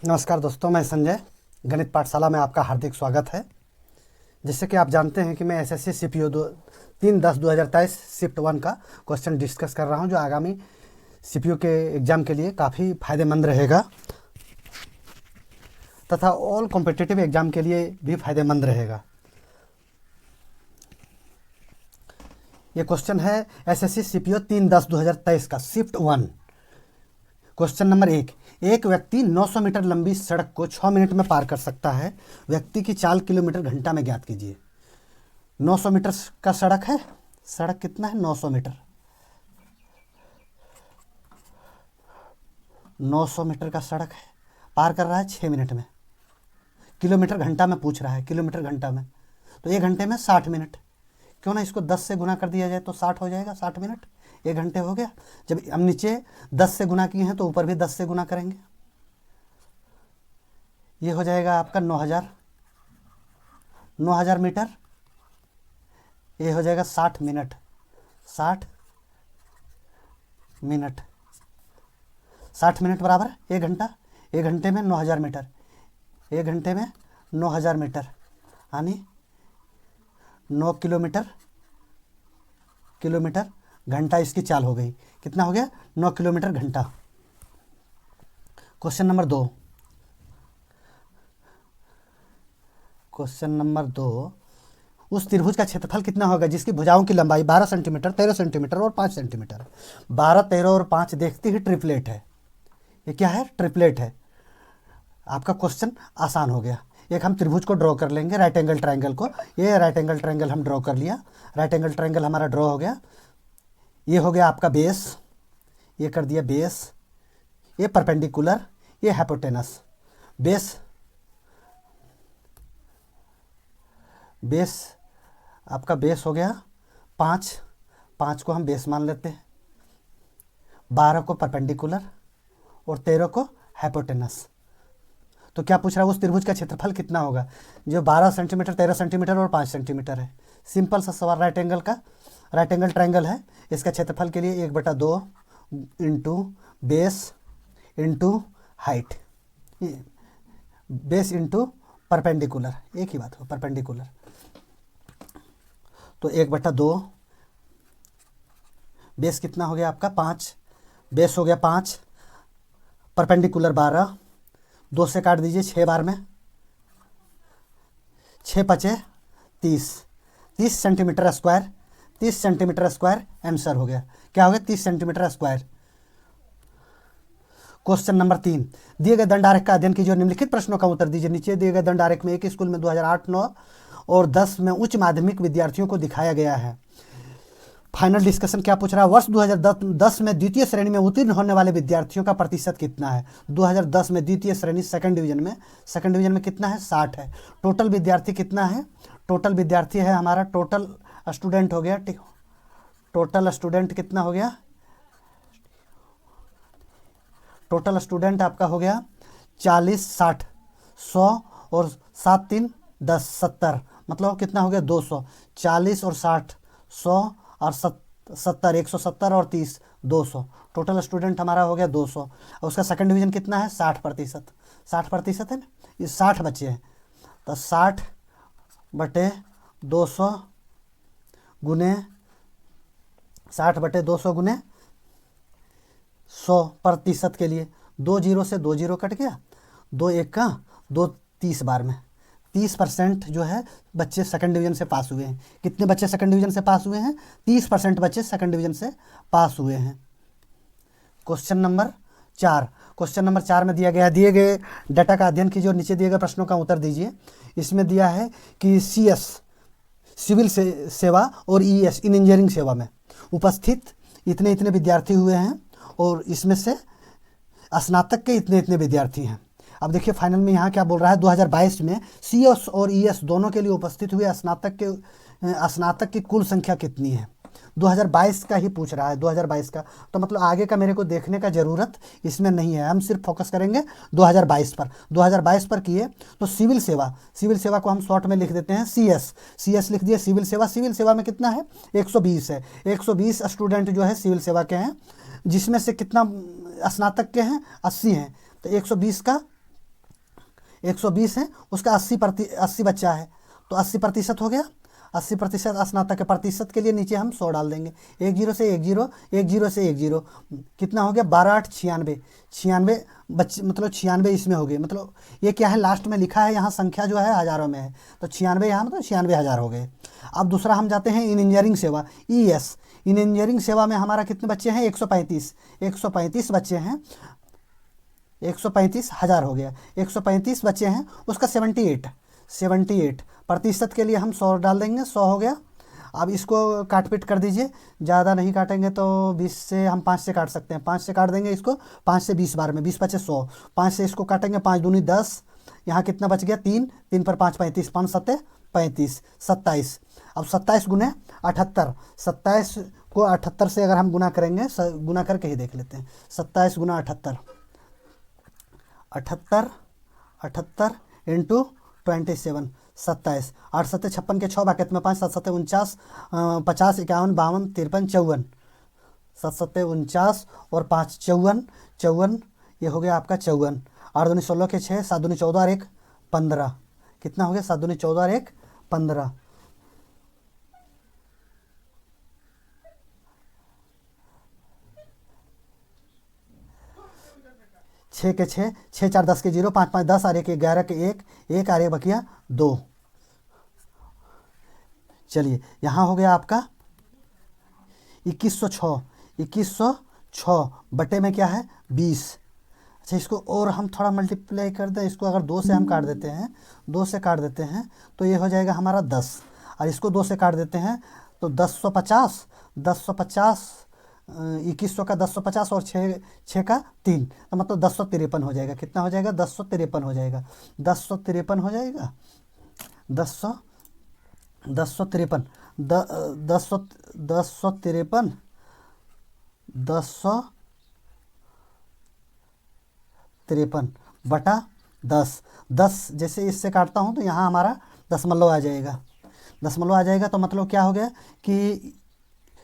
नमस्कार दोस्तों, मैं संजय। गणित पाठशाला में आपका हार्दिक स्वागत है। जैसे कि आप जानते हैं कि मैं एसएससी सीपीओ 3/10/2023 शिफ्ट 1 का क्वेश्चन डिस्कस कर रहा हूं, जो आगामी सीपीओ के एग्ज़ाम के लिए काफ़ी फ़ायदेमंद रहेगा तथा ऑल कॉम्पिटिटिव एग्ज़ाम के लिए भी फ़ायदेमंद रहेगा। ये क्वेश्चन है एसएससी सीपीओ 3/10/2023 का शिफ्ट 1। Question number 1। एक व्यक्ति 900 मीटर लंबी सड़क को 6 मिनट में पार कर सकता है। व्यक्ति की चाल किलोमीटर घंटा में ज्ञात कीजिए। 900 मीटर का सड़क है। सड़क कितना है? 900 मीटर। 900 मीटर का सड़क है, पार कर रहा है 6 मिनट में। किलोमीटर घंटा में पूछ रहा है, किलोमीटर घंटा में, तो 1 घंटे में 60 मिनट। क्यों ना इसको 10 से गुना कर दिया जाए तो 60 हो जाएगा। 60 मिनट 1 घंटे हो गया। जब हम नीचे 10 से गुना किए हैं तो ऊपर भी 10 से गुना करेंगे। ये हो जाएगा आपका 9000 मीटर। ये हो जाएगा 60 मिनट। 60 मिनट 60 मिनट बराबर 1 घंटा। 1 घंटे में 9000 मीटर। 1 घंटे में 9000 मीटर यानी 9 किलोमीटर घंटा इसकी चाल हो गई। कितना हो गया? 9 किलोमीटर घंटा। Question number 2। Question number 2। उस त्रिभुज का क्षेत्रफल कितना होगा जिसकी भुजाओं की लंबाई 12 सेंटीमीटर, 13 सेंटीमीटर और 5 सेंटीमीटर। 12, 13 और 5 देखते ही ट्रिपलेट है। ये क्या है? ट्रिपलेट है। आपका क्वेश्चन आसान हो गया। एक हम त्रिभुज को ड्रॉ कर लेंगे, राइट एंगल ट्रायंगल को। ये राइट एंगल ट्रायंगल हम ड्रॉ कर लिया। राइट एंगल ट्रायंगल हमारा ड्रॉ हो गया। ये हो गया आपका बेस, ये कर दिया बेस। ये परपेंडिकुलर, ये हाइपोटेनस। बेस आपका बेस हो गया 5 को हम बेस मान लेते हैं, 12 को परपेंडिकुलर और 13 को हाइपोटेनस। तो क्या पूछ रहा है? उस त्रिभुज का क्षेत्रफल कितना होगा जो 12 सेंटीमीटर, 13 सेंटीमीटर और 5 सेंटीमीटर है। सिंपल सा सवाल। राइट एंगल ट्रायंगल है। इसका क्षेत्रफल के लिए 1/2 into base into height, base into perpendicular, एक ही बात हो, परपेंडिकुलर। तो 1/2 बेस कितना हो गया आपका? 5। बेस हो गया 5, परपेंडिकुलर 12। 2 से काट दीजिए 6 बार में, 6 पचे 30 centimetre square. 30 centimetre square answer हो गया। क्या हो गया? 30 सेंटीमीटर स्क्वायर। Question number 3। दिए गए दंड आरेख का अध्ययन कीजिए और निम्नलिखित प्रश्नों का उत्तर दीजिए। नीचे दिए गए दंड आरेख में एक स्कूल में 2008, 9 और 10 में उच्च माध्यमिक विद्यार्थियों को दिखाया गया है। फाइनल डिस्कशन क्या पूछ रहा है? वर्ष 2010 में द्वितीय श्रेणी में उत्तीर्ण होने वाले विद्यार्थियों का प्रतिशत कितना है? 2010 में द्वितीय श्रेणी सेकंड डिवीजन में कितना है? 60 है। टोटल विद्यार्थी कितना है? टोटल विद्यार्थी है हमारा, टोटल स्टूडेंट हो गया, टोटल स्टूडेंट कितना हो गया? टोटल स्टूडेंट आपका हो गया 40, 60, 100 और 7, 3, 10, 70, मतलब कितना हो गया? 200। 40 और 60, 100 और 70, 170 और 30, 200। टोटल स्टूडेंट हमारा हो गया 200। और उसका सेकंड डिवीजन कितना है? 60%। 60% है ना, ये 60 बच्चे हैं। तो 60/200 गुने 60/200 गुने 100% के लिए 2 0 से 2 0 कट गया। 2 1 का 2, 30 बार में 30% जो है बच्चे सेकंड डिवीजन से पास हुए हैं। कितने बच्चे सेकंड डिवीजन से पास हुए हैं? 30% बच्चे सेकंड डिवीजन से पास हुए हैं। Question number 4। क्वेश्चन नंबर 4 में दिया गया है, दिए गए डाटा का अध्ययन कीजिए और नीचे दिए गए प्रश्नों का उत्तर दीजिए। इसमें दिया है कि CS सिविल सेवा और ES इंजीनियरिंग सेवा में उपस्थित इतने इतने विद्यार्थी हुए हैं और इसमें से स्नातक के इतने इतने विद्यार्थी हैं। अब देखिए फाइनल में यहाँ क्या बोल रहा है? 2022 में CS और ES दोनों के लिए उपस्थित हुए स्नातक की कुल संख्या कितनी है? 2022 का ही पूछ रहा है, 2022 का। तो मतलब आगे का मेरे को देखने का ज़रूरत इसमें नहीं है, हम सिर्फ फोकस करेंगे 2022 पर। 2022 पर किए तो सिविल सेवा को हम शॉर्ट में लिख देते हैं CS लिख दिए। सिविल सेवा में कितना है? 120 है। 120 स्टूडेंट जो है सिविल सेवा के हैं, जिसमें से कितना स्नातक के हैं? 80 हैं। तो 120 का 120 है, उसका 80 बच्चा है, तो 80% हो गया। 80% स्नातक के प्रतिशत के लिए नीचे हम 100 डाल देंगे। 10 से 10, 10 से 10, कितना हो गया? 12 8 96। 96 बच्चे, मतलब 96 इसमें हो गए। मतलब ये क्या है, लास्ट में लिखा है, यहाँ संख्या जो है हज़ारों में है, तो 96 यहाँ मतलब 96,000 हो गए। अब दूसरा हम जाते हैं इंजीनियरिंग सेवा, ES। इंजीनियरिंग सेवा में हमारा कितने बच्चे हैं? 135 बच्चे हैं। 135,000 हो गया। 135 बच्चे हैं, उसका 78 प्रतिशत के लिए हम 100 डाल देंगे। 100 हो गया। अब इसको काट पीट कर दीजिए, ज़्यादा नहीं काटेंगे तो 20 से हम 5 से काट सकते हैं। 5 से काट देंगे इसको, 5 से 20 बार में 20 बचे 100। 5 से इसको काटेंगे, 5 दूनी 10, यहाँ कितना बच गया? 3, 3 पर 5 35, 5 सत्ते 35, 27। अब 27 गुने 78, 27 को 78 से अगर हम गुना करेंगे, गुना करके ही देख लेते हैं। 27 गुना 78, 78 इंटू 27, 27। 8 सत्ते 56 के 6 बाकेट में 5, 7 सत्ते 49, 50 51 52 53 54, 7 सत्ते 49 और 5 54, ये हो गया आपका 54। 8 दूनी 16 के 6, 7 दूनी 14 और 1 15, कितना हो गया? 7 दूनी 14 और 1 15। 6 के 6, 6 4 10 के 0, 5 5 10 और 1 11 के 1, 1 और 1 बकिया 2। चलिए, यहाँ हो गया आपका 2106 बटे में क्या है? 20। अच्छा, इसको और हम थोड़ा मल्टीप्लाई कर दें, इसको अगर 2 से हम काट देते हैं, 2 से काट देते हैं तो ये हो जाएगा हमारा 10, और इसको 2 से काट देते हैं तो 1050, 2100 का 1050 और 6 का 3, तो मतलब 1053 हो जाएगा। कितना हो जाएगा? 1053 हो जाएगा। 1053 हो जाएगा। 1053 बटा 10। 10 जैसे इससे काटता हूँ तो यहाँ हमारा दशमलव आ जाएगा। दशमलव आ जाएगा तो मतलब क्या हो गया कि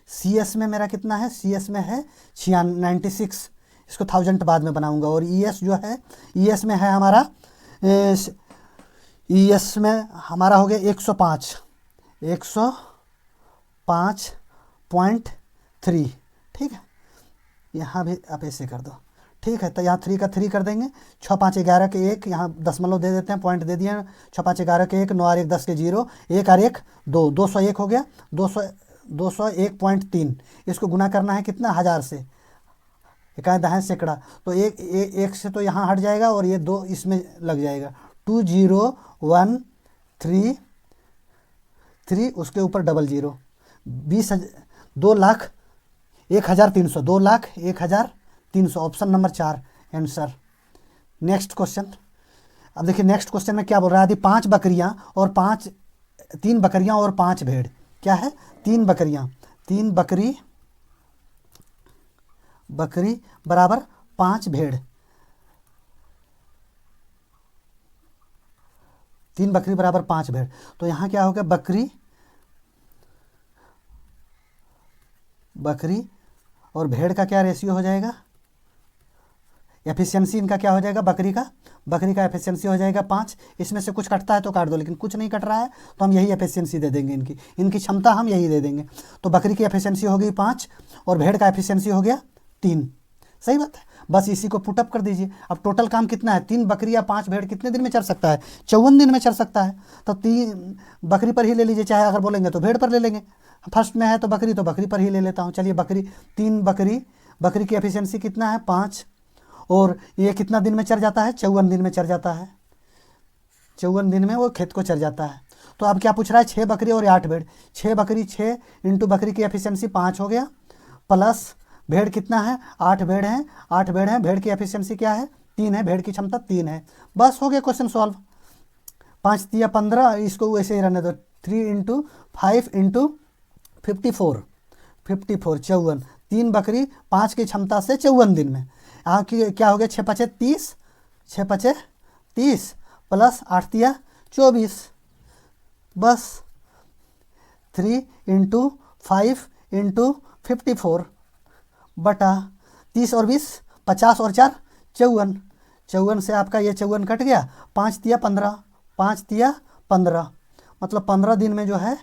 CS में मेरा कितना है? CS में है 96, इसको 1000 बाद में बनाऊंगा। और ES जो है, ES में है हमारा, ES में हमारा हो गया 105.3। ठीक है, यहाँ भी आप ऐसे कर दो। ठीक है, तो यहाँ 3 का 3 कर देंगे। 6 5 11 के 1, यहाँ दशमलव दे देते हैं, पॉइंट दे दिए। 6 5 11 के 1, 9 और 1 10 के 0, 1 और 1 2, 201 हो गया। 201.3, इसको गुना करना है कितना? 1000 से, इकाई दहाई सैकड़ा, तो एक से तो यहाँ हट जाएगा और ये 2 इसमें लग जाएगा। 20133, उसके ऊपर 00, 2,01,300, 2,01,300, option number 4 answer. Next question. अब देखिए नेक्स्ट क्वेश्चन में क्या बोल रहा है? यदि 3 बकरियां और 5 भेड़, क्या है? 3 बकरी बराबर 5 भेड़। 3 बकरी बराबर 5 भेड़, तो यहाँ क्या हो गया? बकरी और भेड़ का क्या रेशियो हो जाएगा? एफिशिएंसी इनका क्या हो जाएगा? बकरी का एफिशिएंसी हो जाएगा 5। इसमें से कुछ कटता है तो काट दो, लेकिन कुछ नहीं कट रहा है तो हम यही एफिशिएंसी दे देंगे। इनकी क्षमता हम यही दे देंगे। तो बकरी की एफिशिएंसी हो गई 5 और भेड़ का एफिशिएंसी हो गया 3। सही बात है, बस इसी को पुटअप कर दीजिए। अब टोटल काम कितना है? 3 बकरी या 5 भेड़ कितने दिन में चढ़ सकता है? 54 दिन में चढ़ सकता है। तो 3 बकरी पर ही ले लीजिए, चाहे अगर बोलेंगे तो भेड़ पर ले लेंगे। फर्स्ट में है तो बकरी पर ही ले लेता हूँ। चलिए, 3 बकरी की एफिशिएंसी कितना है? 5, और ये कितना दिन में चढ़ जाता है? 54 दिन में चढ़ जाता है। 54 दिन में वो खेत को चढ़ जाता है। तो अब क्या पूछ रहा है? 6 बकरी और 8 भेड़। 6 बकरी 6 इंटू बकरी की एफिशिएंसी 5 हो गया, प्लस भेड़ कितना है? 8 भेड़ हैं। 8 भेड़ हैं, भेड़ की एफिशिएंसी क्या है? 3 है, भेड़ की क्षमता 3 है। बस हो गया क्वेश्चन सॉल्व। 5 तिया 15, इसको वैसे ही रहने दो। 3 इंटू 5 इंटू 54, 54, 3 बकरी 5 की क्षमता से 54 दिन में। यहाँ की क्या हो गया? 6 5 30, 6 5 30 प्लस 8 तिया 24, बस 3 इंटू 5 इंटू 54 बटा 30 और 20 50 और 4 54, 54 से आपका ये 54 कट गया, 5 तिया 15, 5 तिया 15, मतलब 15 दिन में जो है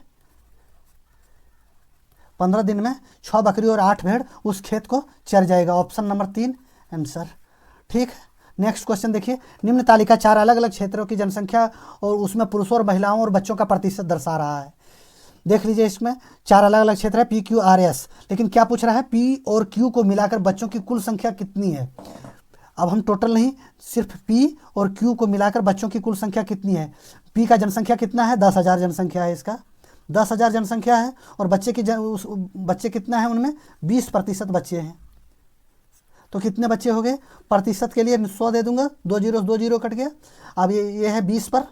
15 दिन में 6 बकरी और 8 भेड़ उस खेत को चर जाएगा। Option number 3 answer. ठीक है, नेक्स्ट क्वेश्चन देखिए, निम्न तालिका 4 अलग अलग क्षेत्रों की जनसंख्या और उसमें पुरुषों और महिलाओं और बच्चों का प्रतिशत दर्शा रहा है। देख लीजिए, इसमें 4 अलग अलग क्षेत्र है पी क्यू आर एस, लेकिन क्या पूछ रहा है, पी और क्यू को मिलाकर बच्चों की कुल संख्या कितनी है। अब हम टोटल नहीं, सिर्फ पी और क्यू को मिलाकर बच्चों की कुल संख्या कितनी है। पी का जनसंख्या कितना है, 10,000 जनसंख्या है इसका, 10,000 जनसंख्या है, और बच्चे कितना है उनमें, 20% बच्चे हैं। तो कितने बच्चे हो गए, प्रतिशत के लिए 100 दे दूंगा, 2 जीरो कट गया। अब ये है 20 पर,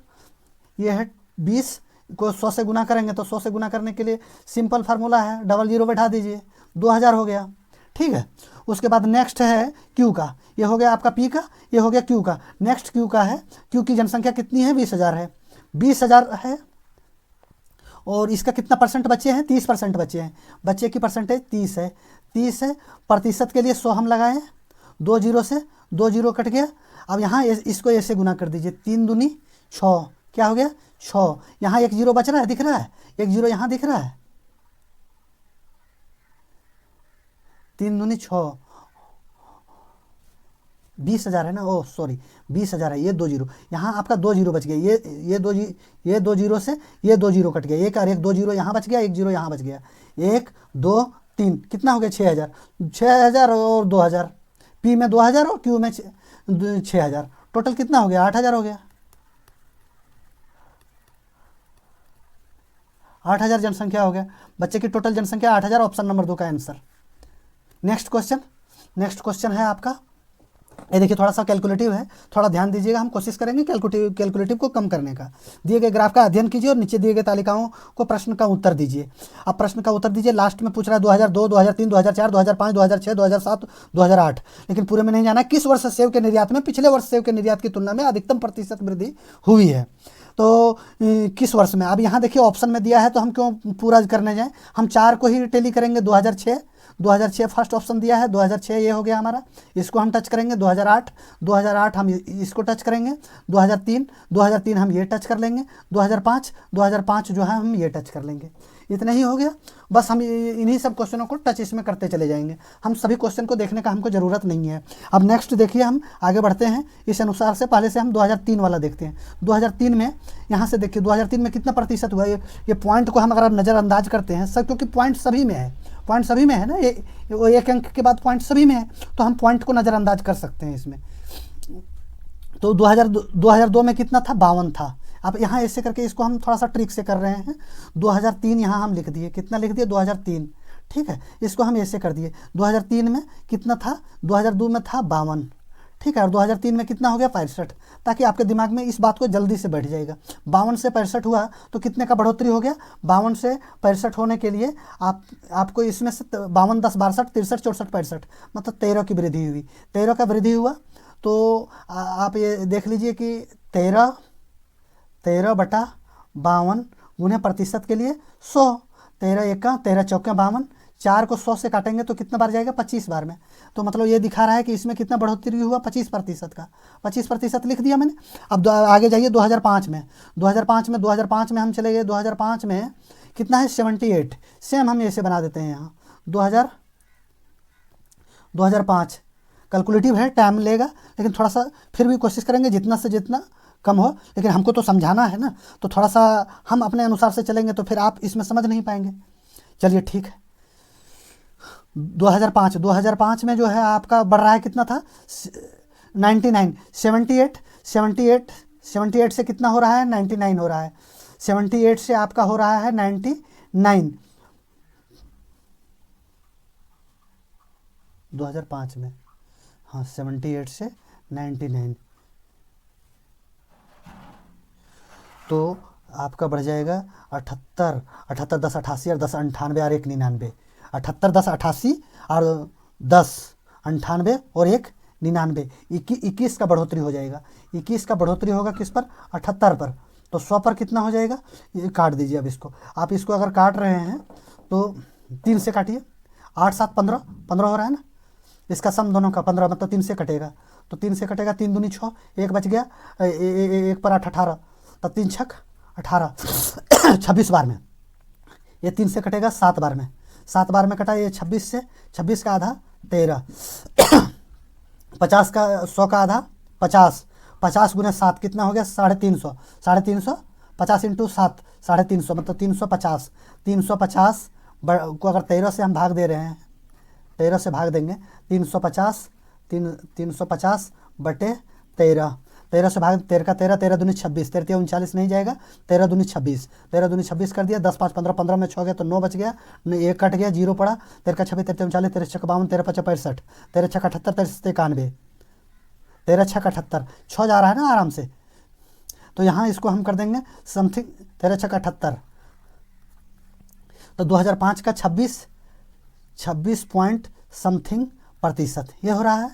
ये है 20 को 100 से गुना करेंगे, तो 100 से गुना करने के लिए सिंपल फार्मूला है, डबल जीरो बैठा दीजिए, 2000 हो गया। ठीक है, उसके बाद नेक्स्ट है क्यू का, ये हो गया आपका पी का, ये हो गया क्यू का। नेक्स्ट क्यू का है, क्यू की जनसंख्या कितनी है, 20,000 है, 20,000 है, और इसका कितना परसेंट बच्चे हैं, 30% बच्चे हैं, बच्चे की परसेंटेज 30 है, 30 है। प्रतिशत के लिए 100 हम लगाए, 2 जीरो से 2 जीरो कट गया। अब यहाँ इसको ऐसे गुना कर दीजिए, 3 दूनी 6, क्या हो गया 6, यहाँ 1 जीरो बच रहा है, दिख रहा है, 1 जीरो यहाँ दिख रहा है, 3 दूनी 6, 20,000 है ना, ओह सॉरी 20,000 है, ये 2 जीरो, यहाँ आपका 2 जीरो बच गया, ये 2 जीरो से ये 2 जीरो कट गया, एक और 2 जीरो यहाँ बच गया, 1 जीरो यहाँ बच गया, 1 2 3, कितना हो गया 6,000, 6,000 और 2,000, पी में 2,000 और क्यू में 6,000, टोटल कितना हो गया, 8,000 हो गया, 8,000 जनसंख्या हो गया, बच्चे की टोटल जनसंख्या 8,000, ऑप्शन नंबर 2 का आंसर। नेक्स्ट क्वेश्चन है आपका, ये देखिए थोड़ा सा कैलकुलेटिव है, थोड़ा ध्यान दीजिएगा, हम कोशिश करेंगे कैलकुलेटिव को कम करने का। दिए गए ग्राफ का अध्ययन कीजिए और नीचे दिए गए तालिकाओं को प्रश्न का उत्तर दीजिए। अब प्रश्न का उत्तर दीजिए, लास्ट में पूछ रहा है 2002, 2003, 2004, 2005, 2006, 2007, 2008, लेकिन पूरे में नहीं जाना है। किस वर्ष सेब के निर्यात में पिछले वर्ष सेब के निर्यात की तुलना में अधिकतम प्रतिशत वृद्धि हुई है, तो किस वर्ष में। अब यहाँ देखिए ऑप्शन में दिया है, तो हम क्यों पूरा करने जाएँ, हम 4 को ही टैली करेंगे। 2006 फर्स्ट ऑप्शन दिया है, 2006 ये हो गया हमारा, इसको हम टच करेंगे। 2008 हम इसको टच करेंगे। 2003 हम ये टच कर लेंगे। 2005 जो है हम ये टच कर लेंगे। इतना ही हो गया, बस हम इन्हीं सब क्वेश्चनों को टच इसमें करते चले जाएंगे, हम सभी क्वेश्चन को देखने का हमको ज़रूरत नहीं है। अब नेक्स्ट देखिए, हम आगे बढ़ते हैं इस अनुसार से, पहले से हम 2003 वाला देखते हैं। 2003 में यहाँ से देखिए 2003 में कितना प्रतिशत हुआ, ये पॉइंट को हम अगर नज़रअंदाज करते हैं सब, क्योंकि पॉइंट सभी में है ना, ये वो एक अंक के बाद पॉइंट सभी में है, तो हम पॉइंट को नज़रअंदाज कर सकते हैं इसमें। तो 2002 में कितना था, 52 था। अब यहाँ ऐसे करके इसको हम थोड़ा सा ट्रिक से कर रहे हैं। 2003 यहाँ हम लिख दिए, कितना लिख दिए, 2003, ठीक है। इसको हम ऐसे कर दिए, 2003 में कितना था, 2002 में था 52, ठीक है, और 2003 में कितना हो गया 65, ताकि आपके दिमाग में इस बात को जल्दी से बैठ जाएगा। 52 से 65 हुआ तो कितने का बढ़ोतरी हो गया, 52 से 65 होने के लिए आपको इसमें से 52 10 62 63 64 65, मतलब 13 की वृद्धि हुई। 13 का वृद्धि हुआ तो आप ये देख लीजिए कि 13 बटा 52 गुने प्रतिशत के लिए 100, 13 एका 13 चौका 52, 4 को 100 से काटेंगे तो कितना बार जाएगा, 25 बार में। तो मतलब ये दिखा रहा है कि इसमें कितना बढ़ोतरी हुआ, 25% का, 25% लिख दिया मैंने। अब आगे जाइए 2005 में। 2005 में हम चले गए, 2005 में कितना है 78, सेम हम ऐसे बना देते हैं यहाँ 2005। कैलकुलेटिव है, टाइम लेगा, लेकिन थोड़ा सा फिर भी कोशिश करेंगे जितना से जितना कम हो, लेकिन हमको तो समझाना है ना, तो थोड़ा सा हम अपने अनुसार से चलेंगे तो फिर आप इसमें समझ नहीं पाएंगे। चलिए ठीक है, 2005 में जो है आपका बढ़ रहा है, कितना था 99, 78 से कितना हो रहा है, 99 हो रहा है। 78 से आपका हो रहा है 99 2005 में, हाँ 78 से 99, तो आपका बढ़ जाएगा 78 10 88 और 10 98 और 1 99, 78 10 88 और 10 98 और 1 99, 21 का बढ़ोतरी हो जाएगा। 21 का बढ़ोतरी होगा किस पर, 78 पर, तो 100 पर कितना हो जाएगा, ये काट दीजिए। अब इसको आप इसको अगर काट रहे हैं तो 3 से काटिए, 8 7 15 हो रहा है ना, इसका सम दोनों का 15, मतलब 3 से कटेगा तो 3 से कटेगा 3 दूनी 6, 1 बच गया, 1 पर 8 18, तो 3 छक 18 26 बार में। ये 3 से कटेगा 7 बार में, 7 बार में कटा, ये 26 से, 26 का आधा 13 50 का 100 का आधा 50, 50 गुने 7 कितना हो गया 350, 350 50 इंटू 7 350 मतलब 350, 350 को अगर 13 से हम भाग दे रहे हैं, 13 से भाग देंगे, 350 350 बटे 13, 13 से भाग 13 का 13, 13 दूनी 26, 13 39 नहीं जाएगा, 13 दूनी 26, 13 दूनी 26 कर दिया, 10 5 15, 15 में 6 गया तो 9 बच गया, 1 कट गया, 0 पड़ा, 13 का 26, 13 39, 13 6 52, 13 5 65, 13 6 78, 13 7 91, 13 6 78, 6 जा रहा है ना आराम से, तो यहाँ इसको हम कर देंगे समथिंग 13 6 78, तो 2005 का 26 पॉइंट समथिंग प्रतिशत ये हो रहा है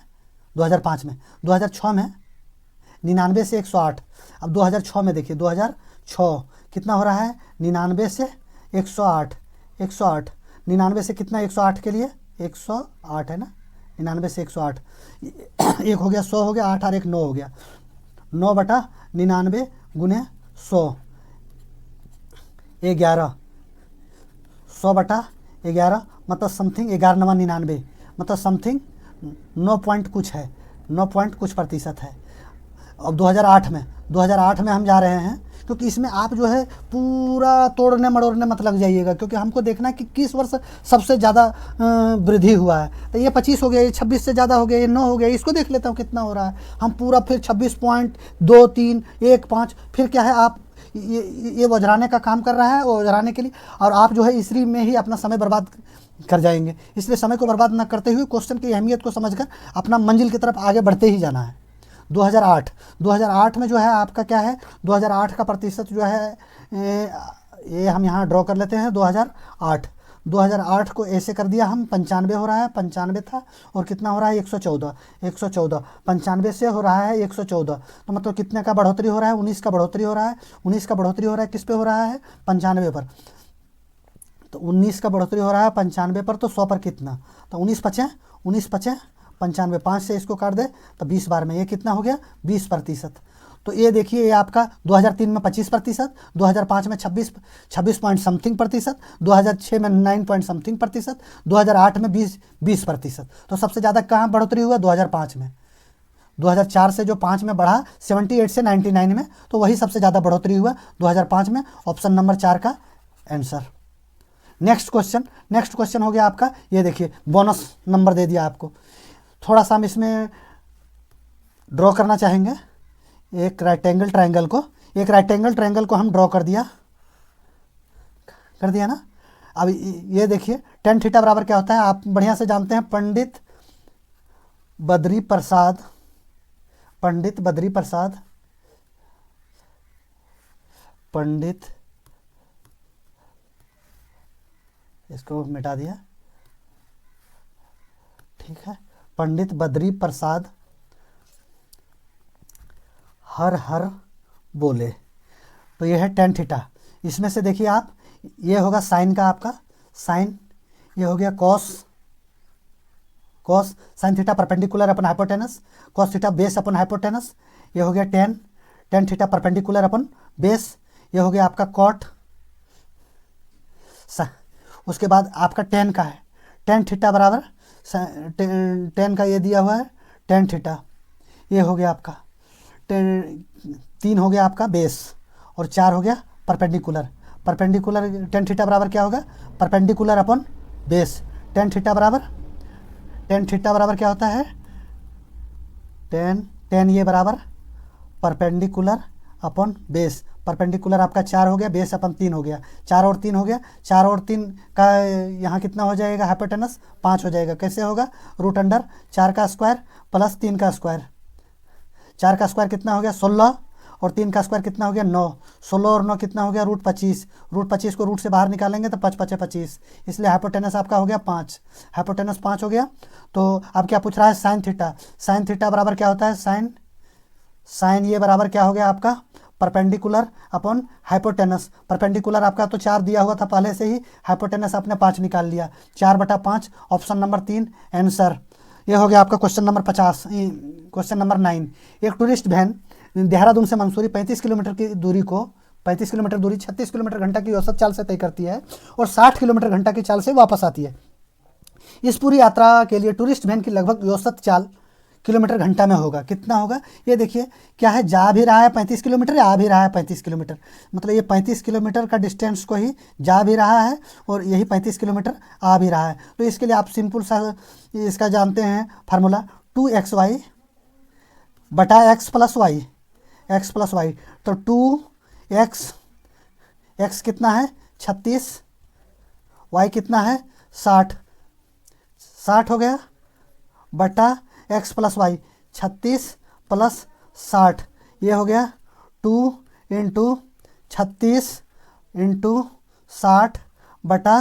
2005 में। 2006 में 99 से 108, अब 2006 में देखिए 2006 कितना हो रहा है 99 से 108, 108 99 से कितना 108 के लिए 108 है ना, 99 से 108, एक हो गया 100 हो गया, 8 और 1 9 हो गया, 9 बटा 99 गुने 100 11, 100 बटा 11 मतलब समथिंग 11 9 99 मतलब समथिंग 9 पॉइंट कुछ है, 9 पॉइंट कुछ प्रतिशत है। अब 2008 में हम जा रहे हैं, क्योंकि इसमें आप जो है पूरा तोड़ने मड़ोड़ने मत लग जाइएगा, क्योंकि हमको देखना है कि किस वर्ष सबसे ज़्यादा वृद्धि हुआ है। तो ये 25 हो गया, ये 26 से ज़्यादा हो गया, ये 9 हो गया, इसको देख लेता हूँ कितना हो रहा है। हम पूरा फिर 26.2315 फिर क्या है आप ये वजराने का काम कर रहा है, वजराने के लिए, और आप जो है इसी में ही अपना समय बर्बाद कर जाएंगे। इसलिए समय को बर्बाद न करते हुए क्वेश्चन की अहमियत को समझकर अपना मंजिल की तरफ आगे बढ़ते ही जाना है। 2008 में जो है आपका क्या है 2008 का प्रतिशत जो है ये हम यहाँ ड्रॉ कर लेते हैं। 2008 को ऐसे कर दिया हम, 95 हो रहा है, 95 था और कितना हो रहा है 114, 95 से हो रहा है 114, तो मतलब कितने का बढ़ोतरी हो रहा है 19 का बढ़ोतरी हो रहा है। 19 का बढ़ोतरी हो रहा है किस पे हो रहा है 95 पर, तो 19 का बढ़ोतरी हो रहा है 95 पर, तो 100 पर कितना, तो 19 पचे 95, 5 से इसको काट दे तो 20 बार में ये कितना हो गया 20%। तो ये देखिए ये आपका 2003 में 25%, 2005 में 26 पॉइंट समथिंग प्रतिशत, 2006 में 9 पॉइंट समथिंग प्रतिशत, 2008 में 20%। तो सबसे ज़्यादा कहाँ बढ़ोतरी हुआ 2005 में। 2004 से जो 5 में बढ़ा 78 से 99 में, तो वही सबसे ज़्यादा बढ़ोतरी हुआ 2005 में। ऑप्शन नंबर 4 का आंसर। नेक्स्ट क्वेश्चन हो गया आपका, ये देखिए बोनस नंबर दे दिया आपको। थोड़ा सा हम इसमें ड्रॉ करना चाहेंगे एक राइट एंगल ट्रायंगल को हम ड्रॉ कर दिया ना। अब ये देखिए tan थीटा बराबर क्या होता है, आप बढ़िया से जानते हैं। पंडित बद्री प्रसाद इसको मिटा दिया, ठीक है। पंडित बद्री प्रसाद हर बोले, तो ये है tan थीटा। इसमें से देखिए आप, ये होगा साइन का आपका साइन, ये हो गया cos sine theta perpendicular upon hypotenuse, cos theta base अपन हाइपोटेनस, ये हो गया tan theta perpendicular upon base, ये हो गया आपका कॉट। उसके बाद आपका tan का है, tan थीटा बराबर tan का ये दिया हुआ है tan थीटा, ये हो गया आपका 3 हो गया आपका बेस और 4 हो गया परपेंडिकुलर tan थीटा बराबर क्या होगा perpendicular upon base. tan theta बराबर क्या होता है tan ये बराबर परपेंडिकुलर अपन बेस। परपेंडिकुलर आपका 4 हो गया, बेस अपन 3 हो गया, 4 और 3 हो गया, 4 और 3 का यहाँ कितना हो जाएगा हाइपोटेनस 5 हो जाएगा। कैसे होगा √4 का स्क्वायर प्लस 3 का स्क्वायर, 4 का स्क्वायर कितना हो गया 16 और 3 का स्क्वायर कितना हो गया 9, 16 और 9 कितना हो गया √25 को रूट से बाहर निकालेंगे तो 5 5 25, इसलिए हाइपोटेनस आपका हो गया 5, हाइपोटेनस 5 हो गया। तो अब क्या पूछ रहा है साइन थीटा बराबर क्या होता है साइन ये बराबर क्या हो गया आपका परपेंडिकुलर अपन हाइपोटेनस। परपेंडिकुलर आपका तो 4 दिया हुआ था पहले से ही, हाइपोटेनस आपने 5 निकाल लिया, 4/5 ऑप्शन नंबर 3 आंसर। ये हो गया आपका क्वेश्चन नंबर 50। क्वेश्चन नंबर 9, एक टूरिस्ट वैन देहरादून से मंसूरी 35 किलोमीटर की दूरी को 35 किलोमीटर दूरी 36 किलोमीटर घंटा की औसत चाल से तय करती है और 60 किलोमीटर घंटा की चाल से वापस आती है। इस पूरी यात्रा के लिए टूरिस्ट वैन की लगभग औसत चाल किलोमीटर घंटा में होगा, कितना होगा? ये देखिए क्या है, जा भी रहा है 35 किलोमीटर, आ भी रहा है 35 किलोमीटर, मतलब ये 35 किलोमीटर का डिस्टेंस को ही जा भी रहा है और यही 35 किलोमीटर आ भी रहा है। तो इसके लिए आप सिंपल सा इसका जानते हैं फार्मूला, 2xy बटा x plus Y, X plus Y. तो 2x कितना है 36, y कितना है 60, 60 हो गया बटा x प्लस वाई, 36 प्लस 60, ये हो गया 2 इंटू 36 इंटू 60 बटा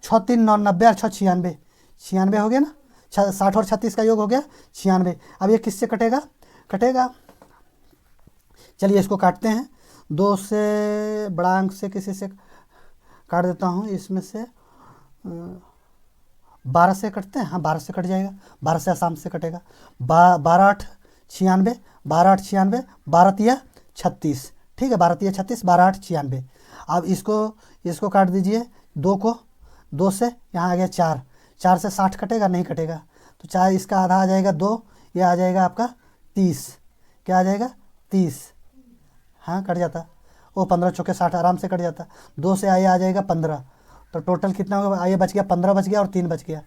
6 3 9 90 और 6 96, 96 हो गया ना, 60 और 36 का योग हो गया 96। अब ये किससे कटेगा? चलिए इसको काटते हैं, 2 से बड़ा अंक से किसी से काट देता हूँ, इसमें से 12 से कटते हैं, हाँ 12 से कट जाएगा, 12 से आसाम से कटेगा, 12 8 96, 12 8 96, 12 तिया 36, ठीक है, 12 तिया 36, 12 8 96। अब इसको काट दीजिए, 2 को 2 से यहाँ आ गया 4, 4 से 60 कटेगा, नहीं कटेगा, तो 4 इसका आधा आ जाएगा 2, ये आ जाएगा आपका 30, क्या आ जाएगा 30, हाँ कट जाता, वो 15 चौके 60 आराम से कट जाता, 2 से आए आ जाएगा 15, तो टोटल कितना होगा? ये बच गया 15 बच गया और 3 बच गया,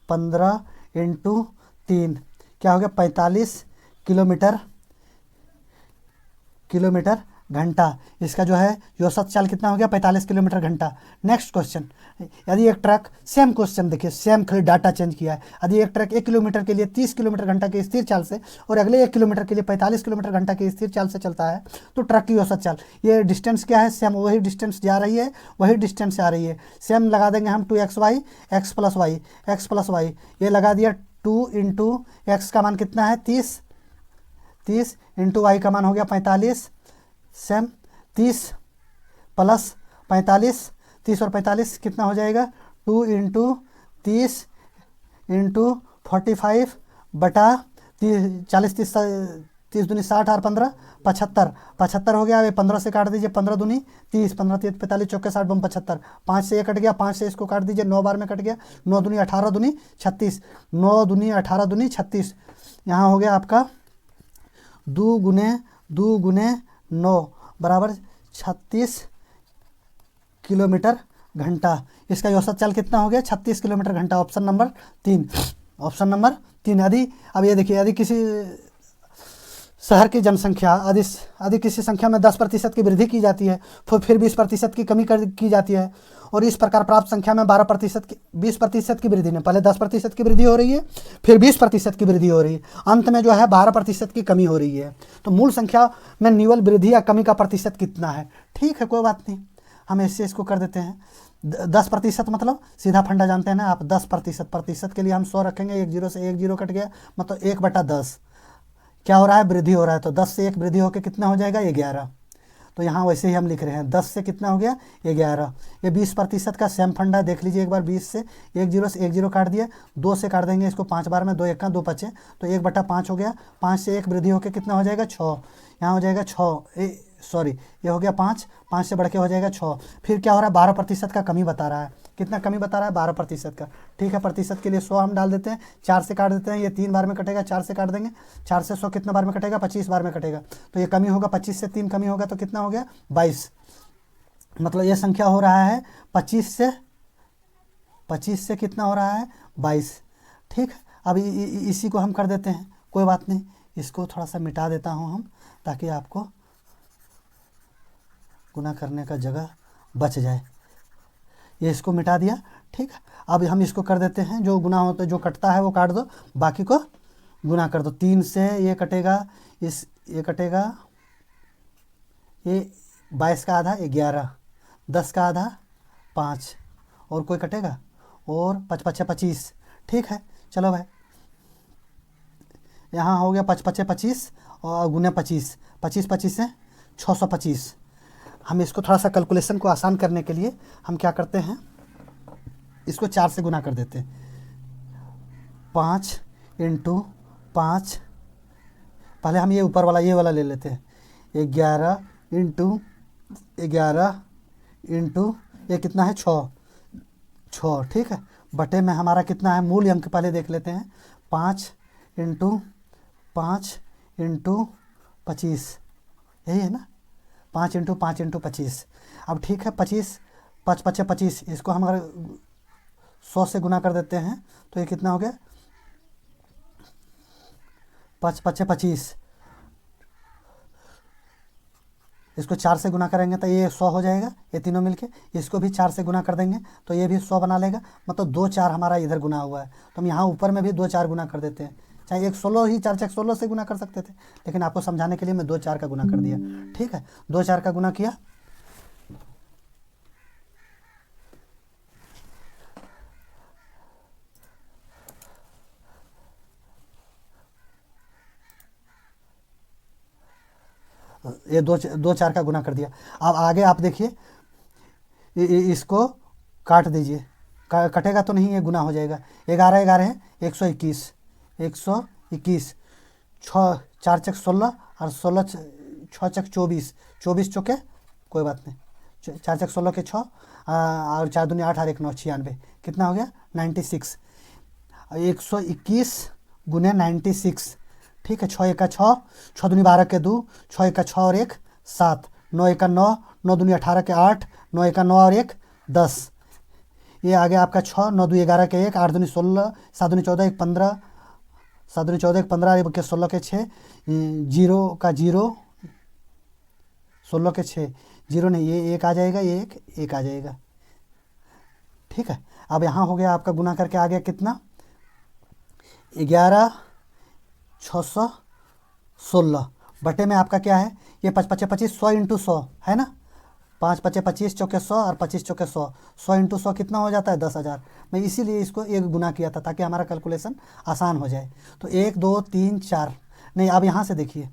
15 इंटू 3 क्या हो गया 45 किलोमीटर घंटा। इसका जो है औसत चाल कितना हो गया 45 किलोमीटर घंटा। नेक्स्ट क्वेश्चन, यदि एक ट्रक, सेम क्वेश्चन देखिए, सेम खाली डाटा चेंज किया है, यदि एक ट्रक 1 किलोमीटर के लिए 30 किलोमीटर घंटा की स्थिर चाल से और अगले 1 किलोमीटर के लिए 45 किलोमीटर घंटा की स्थिर चाल से चलता है तो ट्रक की औसत चाल, ये डिस्टेंस क्या है? सेम वही डिस्टेंस जा रही है, वही डिस्टेंस आ रही है, सेम लगा देंगे हम 2xy x प्लस वाई, ये लगा दिया 2 इंटू एक्स का मान कितना है 30 इंटू वाई का मान हो गया 45, सेम 30 प्लस 45, 30 और 45 कितना हो जाएगा 2 इंटू 30 इंटू 45 बटा 40 30 दूनी 60 और 15 75 हो गया। अब 15 से काट दीजिए, 15 दूनी 30, 15 30 45 चौके 60 बम 75, 5 से ये कट गया, 5 से इसको काट दीजिए, 9 बार में कट गया, 9 दूनी 18 दूनी 36, 9 दूनी 18 दूनी 36, यहाँ हो गया आपका 2 गुने 9 बराबर 36 किलोमीटर घंटा। इसका औसत चाल कितना हो गया 36 किलोमीटर घंटा, ऑप्शन नंबर 3, ऑप्शन नंबर 3। यदि अब ये देखिए, यदि किसी शहर की जनसंख्या यदि किसी संख्या में 10% की वृद्धि की जाती है फिर 20% की कमी की जाती है और इस प्रकार प्राप्त संख्या में 20% की वृद्धि में पहले 10% की वृद्धि हो रही है, फिर 20% की वृद्धि हो रही है, अंत में जो है 12% की कमी हो रही है, तो मूल संख्या में निवल वृद्धि या कमी का प्रतिशत कितना है? ठीक है, कोई बात नहीं, हम ऐसे इसको कर देते हैं 10%, मतलब सीधा फंडा जानते हैं ना आप, 10% के लिए हम 100 रखेंगे, 1 0 से 1 0 कट गया, मतलब 1/10 क्या हो रहा है? वृद्धि हो रहा है, तो 10 से 1 वृद्धि होकर कितना हो जाएगा 11, तो यहाँ वैसे ही हम लिख रहे हैं 10 से कितना हो गया 11। ये 20% का सेम फंडा है, देख लीजिए एक बार, 20 से 1 0 से 1 0 काट दिया, 2 से काट देंगे इसको 5 बार में, 2 1 2 बचे, तो 1/5 हो गया, 5 से 1 वृद्धि होकर कितना हो जाएगा 6, यहाँ हो जाएगा 6, सॉरी ये हो गया 5 से बढ़ के हो जाएगा 6, फिर क्या हो रहा है 12% का कमी बता रहा है, कितना कमी बता रहा है 12% का। ठीक है, प्रतिशत के लिए 100 हम डाल देते हैं, 4 से काट देते हैं, ये 3 बार में कटेगा, 4 से काट देंगे, 4 से 100 कितना बार में कटेगा 25 बार में कटेगा, तो ये कमी होगा 25 से 3 कमी होगा तो कितना हो गया 22, मतलब ये संख्या हो रहा है 25 से कितना हो रहा है 22। ठीक है, अब इसी को हम कर देते हैं, कोई बात नहीं, इसको थोड़ा सा मिटा देता हूँ हम, ताकि आपको गुना करने का जगह बच जाए। ये इसको मिटा दिया, ठीक है, अब हम इसको कर देते हैं, जो गुना होता है जो कटता है वो काट दो, बाकी को गुना कर दो। 3 से ये कटेगा, ये कटेगा, ये 22 का आधा 11, 10 का आधा 5, और कोई कटेगा, और 5 5 25। ठीक है, चलो भाई, यहाँ हो गया 5 5 25 और गुने 25, 25 25 से 625। हम इसको थोड़ा सा कैलकुलेशन को आसान करने के लिए हम क्या करते हैं, इसको 4 से गुना कर देते हैं, 5 इंटू 5, पहले हम ये ऊपर वाला ये वाला ले लेते हैं, 11 इंटू 11 इंटू ये कितना है 6, ठीक है, बटे में हमारा कितना है, मूल अंक पहले देख लेते हैं, 5 इंटू 5 इंटू 25, यही है ना, 5 इंटू 5 इंटू 25। अब ठीक है, 25 5 5 25, इसको हम अगर 100 से गुना कर देते हैं तो ये कितना हो गया, 5 5 25, इसको 4 से गुना करेंगे तो ये 100 हो जाएगा, ये तीनों मिलके, इसको भी 4 से गुना कर देंगे तो ये भी 100 बना लेगा, मतलब 2 4 हमारा इधर गुना हुआ है, तो हम यहाँ ऊपर में भी 2 4 गुना कर देते हैं, चाहे एक 16 ही 4 4 16 से गुना कर सकते थे, लेकिन आपको समझाने के लिए मैं 2 4 का गुना कर दिया, ठीक है, 2 4 का गुना किया, ये 2 4 का गुना कर दिया। अब आगे आप देखिए, इसको काट दीजिए, कटेगा तो नहीं, ये गुना हो जाएगा, 11 11 है 121, 121, 6 4 चक 16 और 16 6 चक 24, 24 चौके कोई बात नहीं, 4 चक 16 के 6 और 4 दूनी 8 और 1 9 96, कितना हो गया 96, 121 गुने 96, ठीक है, 6 1 6, 6 दूनी 12 के 2, 6 1 6 और 1 7, 9 1 9, 9 दूनी 18 के 8, 9 1 9 और 1 10, ये आ गया आपका 6, 9 2 11 के 1, 8 दूनी 16, 7 दूनी 14 1 15, 7 दूनी 14 1 15 के 16 के 6, 0 का 0, 16 के 6, 0 नहीं, ये 1 आ जाएगा, ये 1 आ जाएगा, ठीक है। अब यहाँ हो गया आपका गुना करके आ गया कितना, 11 616 बटे में आपका क्या है, ये 5 5 25, 100 इंटू 100 है ना, 5 5 25 चौके 100 और 25 चौके 100, 100 इंटू 100 कितना हो जाता है 10,000। मैं इसीलिए इसको एक गुना किया था ताकि हमारा कैलकुलेशन आसान हो जाए। तो 1 2 3 4 नहीं, अब यहाँ से देखिए,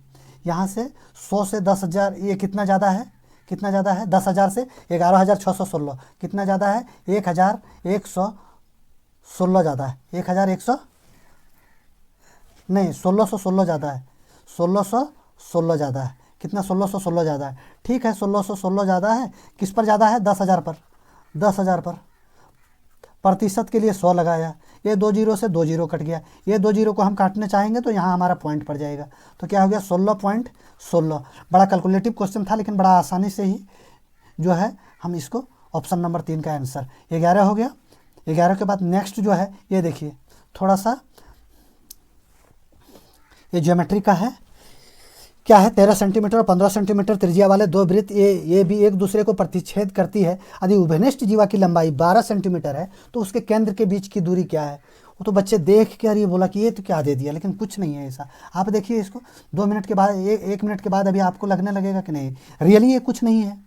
यहाँ से 100 से 10,000 ये कितना ज़्यादा है, कितना ज़्यादा है, 10,000 से 11,616 कितना ज़्यादा है, 1,116 ज़्यादा है, 1,100 नहीं 1,616 ज़्यादा है, 1,616 ज़्यादा है, कितना 1,616 ज़्यादा है, ठीक है, 1,616 ज़्यादा है, किस पर ज़्यादा है, 10,000 पर, 10,000 पर, प्रतिशत के लिए 100 लगाया, ये 2 जीरो से 2 जीरो कट गया, ये 2 जीरो को हम काटने चाहेंगे तो यहाँ हमारा पॉइंट पड़ जाएगा, तो क्या हो गया 16.16। बड़ा कैलकुलेटिव क्वेश्चन था लेकिन बड़ा आसानी से ही जो है हम इसको ऑप्शन नंबर 3 का आंसर 11 हो गया। 11 के बाद नेक्स्ट जो है ये देखिए, थोड़ा सा ये ज्योमेट्री का है, क्या है, 13 सेंटीमीटर और 15 सेंटीमीटर त्रिज्या वाले दो वृत्त ये भी एक दूसरे को प्रतिच्छेद करती है। यदि उभयनिष्ठ जीवा की लंबाई 12 सेंटीमीटर है तो उसके केंद्र के बीच की दूरी क्या है। वो तो बच्चे देख के अरे बोला कि ये तो क्या दे दिया, लेकिन कुछ नहीं है ऐसा। आप देखिए इसको 2 मिनट के बाद, 1 मिनट के बाद अभी आपको लगने लगेगा कि नहीं रियली ये कुछ नहीं है।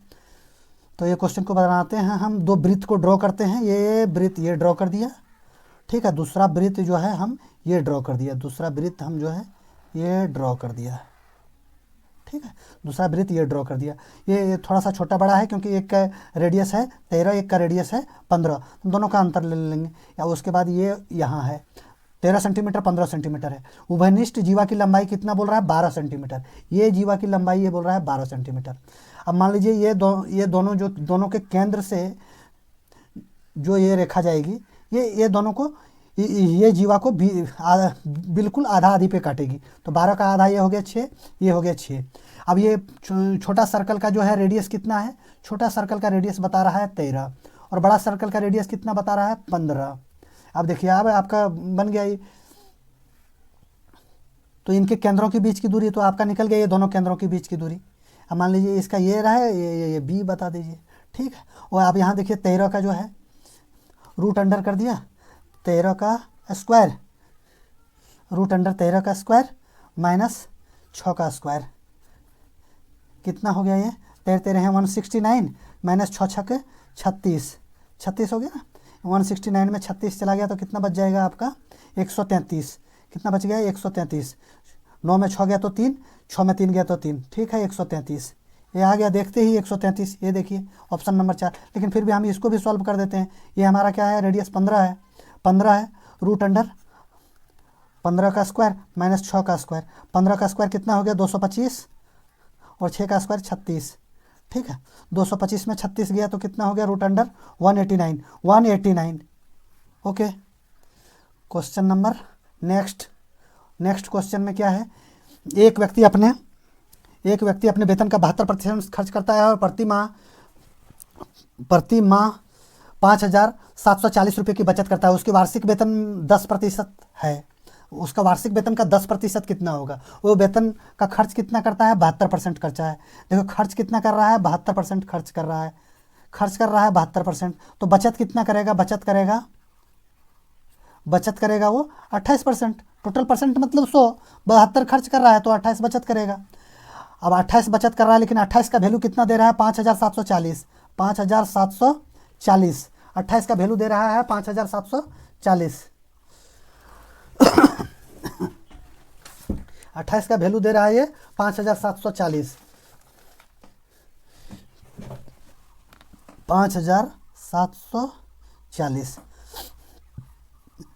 तो ये क्वेश्चन को बनाते हैं हम, 2 वृत्त को ड्रॉ करते हैं, ये वृत्त ये ड्रॉ कर दिया, ठीक है, दूसरा वृत्त जो है हम ये ड्रॉ कर दिया, दूसरा वृत्त हम जो है ये ड्रॉ कर दिया, ठीक है, दूसरा वृत्त ये ड्रॉ कर दिया। ये थोड़ा सा छोटा बड़ा है क्योंकि एक का रेडियस है 13, एक का रेडियस है 15, दोनों का अंतर ले लेंगे। या उसके बाद ये यहाँ है 13 सेंटीमीटर 15 सेंटीमीटर है। उभयनिष्ठ जीवा की लंबाई कितना बोल रहा है 12 सेंटीमीटर, ये जीवा की लंबाई ये बोल रहा है 12 सेंटीमीटर। अब मान लीजिए ये दोनों जो दोनों के केंद्र से जो ये रेखा जाएगी, ये दोनों को ये जीवा को बिल्कुल आधा आधी पे काटेगी। तो 12 का आधा ये हो गया 6, ये हो गया 6। अब ये छोटा सर्कल का जो है रेडियस कितना है, छोटा सर्कल का रेडियस बता रहा है 13 और बड़ा सर्कल का रेडियस कितना बता रहा है 15। अब देखिए अब आपका बन गया ये, तो इनके केंद्रों के बीच की दूरी तो आपका निकल गया, ये दोनों केंद्रों के बीच की दूरी। अब मान लीजिए इसका ये रहा है, ये बी बता दीजिए, ठीक है। और आप यहाँ देखिए 13 का जो है रूट अंडर कर दिया, 13 का स्क्वायर, रूट अंडर 13 का स्क्वायर माइनस 6 का स्क्वायर, कितना हो गया ये 13 13 है 169 माइनस 6 6 36, 36 हो गया ना। 169 में 36 चला गया तो कितना बच जाएगा आपका 133, कितना बच गया 133। 9 में 6 गया तो 3, 6 में 3 गया तो 3, ठीक है 133 ये आ गया, देखते ही 133। ये देखिए ऑप्शन नंबर 4। लेकिन फिर भी हम इसको भी सॉल्व कर देते हैं। ये हमारा क्या है, रेडियस 15 है, 15 है, रूट अंडर 15 का स्क्वायर माइनस 6 का स्क्वायर, 15 का स्क्वायर कितना हो गया 225 और 6 का स्क्वायर 36। ठीक है, 225 में 36 गया तो कितना हो गया root under 189, 189। Okay, question number next question में क्या है, एक व्यक्ति अपने वेतन का 72% खर्च करता है और प्रति माह 5,740 रुपये की बचत करता है। उसकी वार्षिक वेतन 10% है। उसका वार्षिक वेतन का 10% कितना होगा? वो वेतन का खर्च कितना करता है? 72% खर्चा है। देखो खर्च कितना कर रहा है? 72% खर्च कर रहा है। 72%। तो बचत कितना करेगा? बचत करेगा वो 28%। टोटल परसेंट मतलब 100, 72 खर्च कर रहा है तो 28 बचत करेगा। अब 28 बचत कर रहा है, लेकिन 28 का वैल्यू कितना दे रहा है? 5,740। 5,740 28 का वैल्यू दे रहा है 5,740। 28 का वैल्यू दे रहा है ये 5,740। 5,740।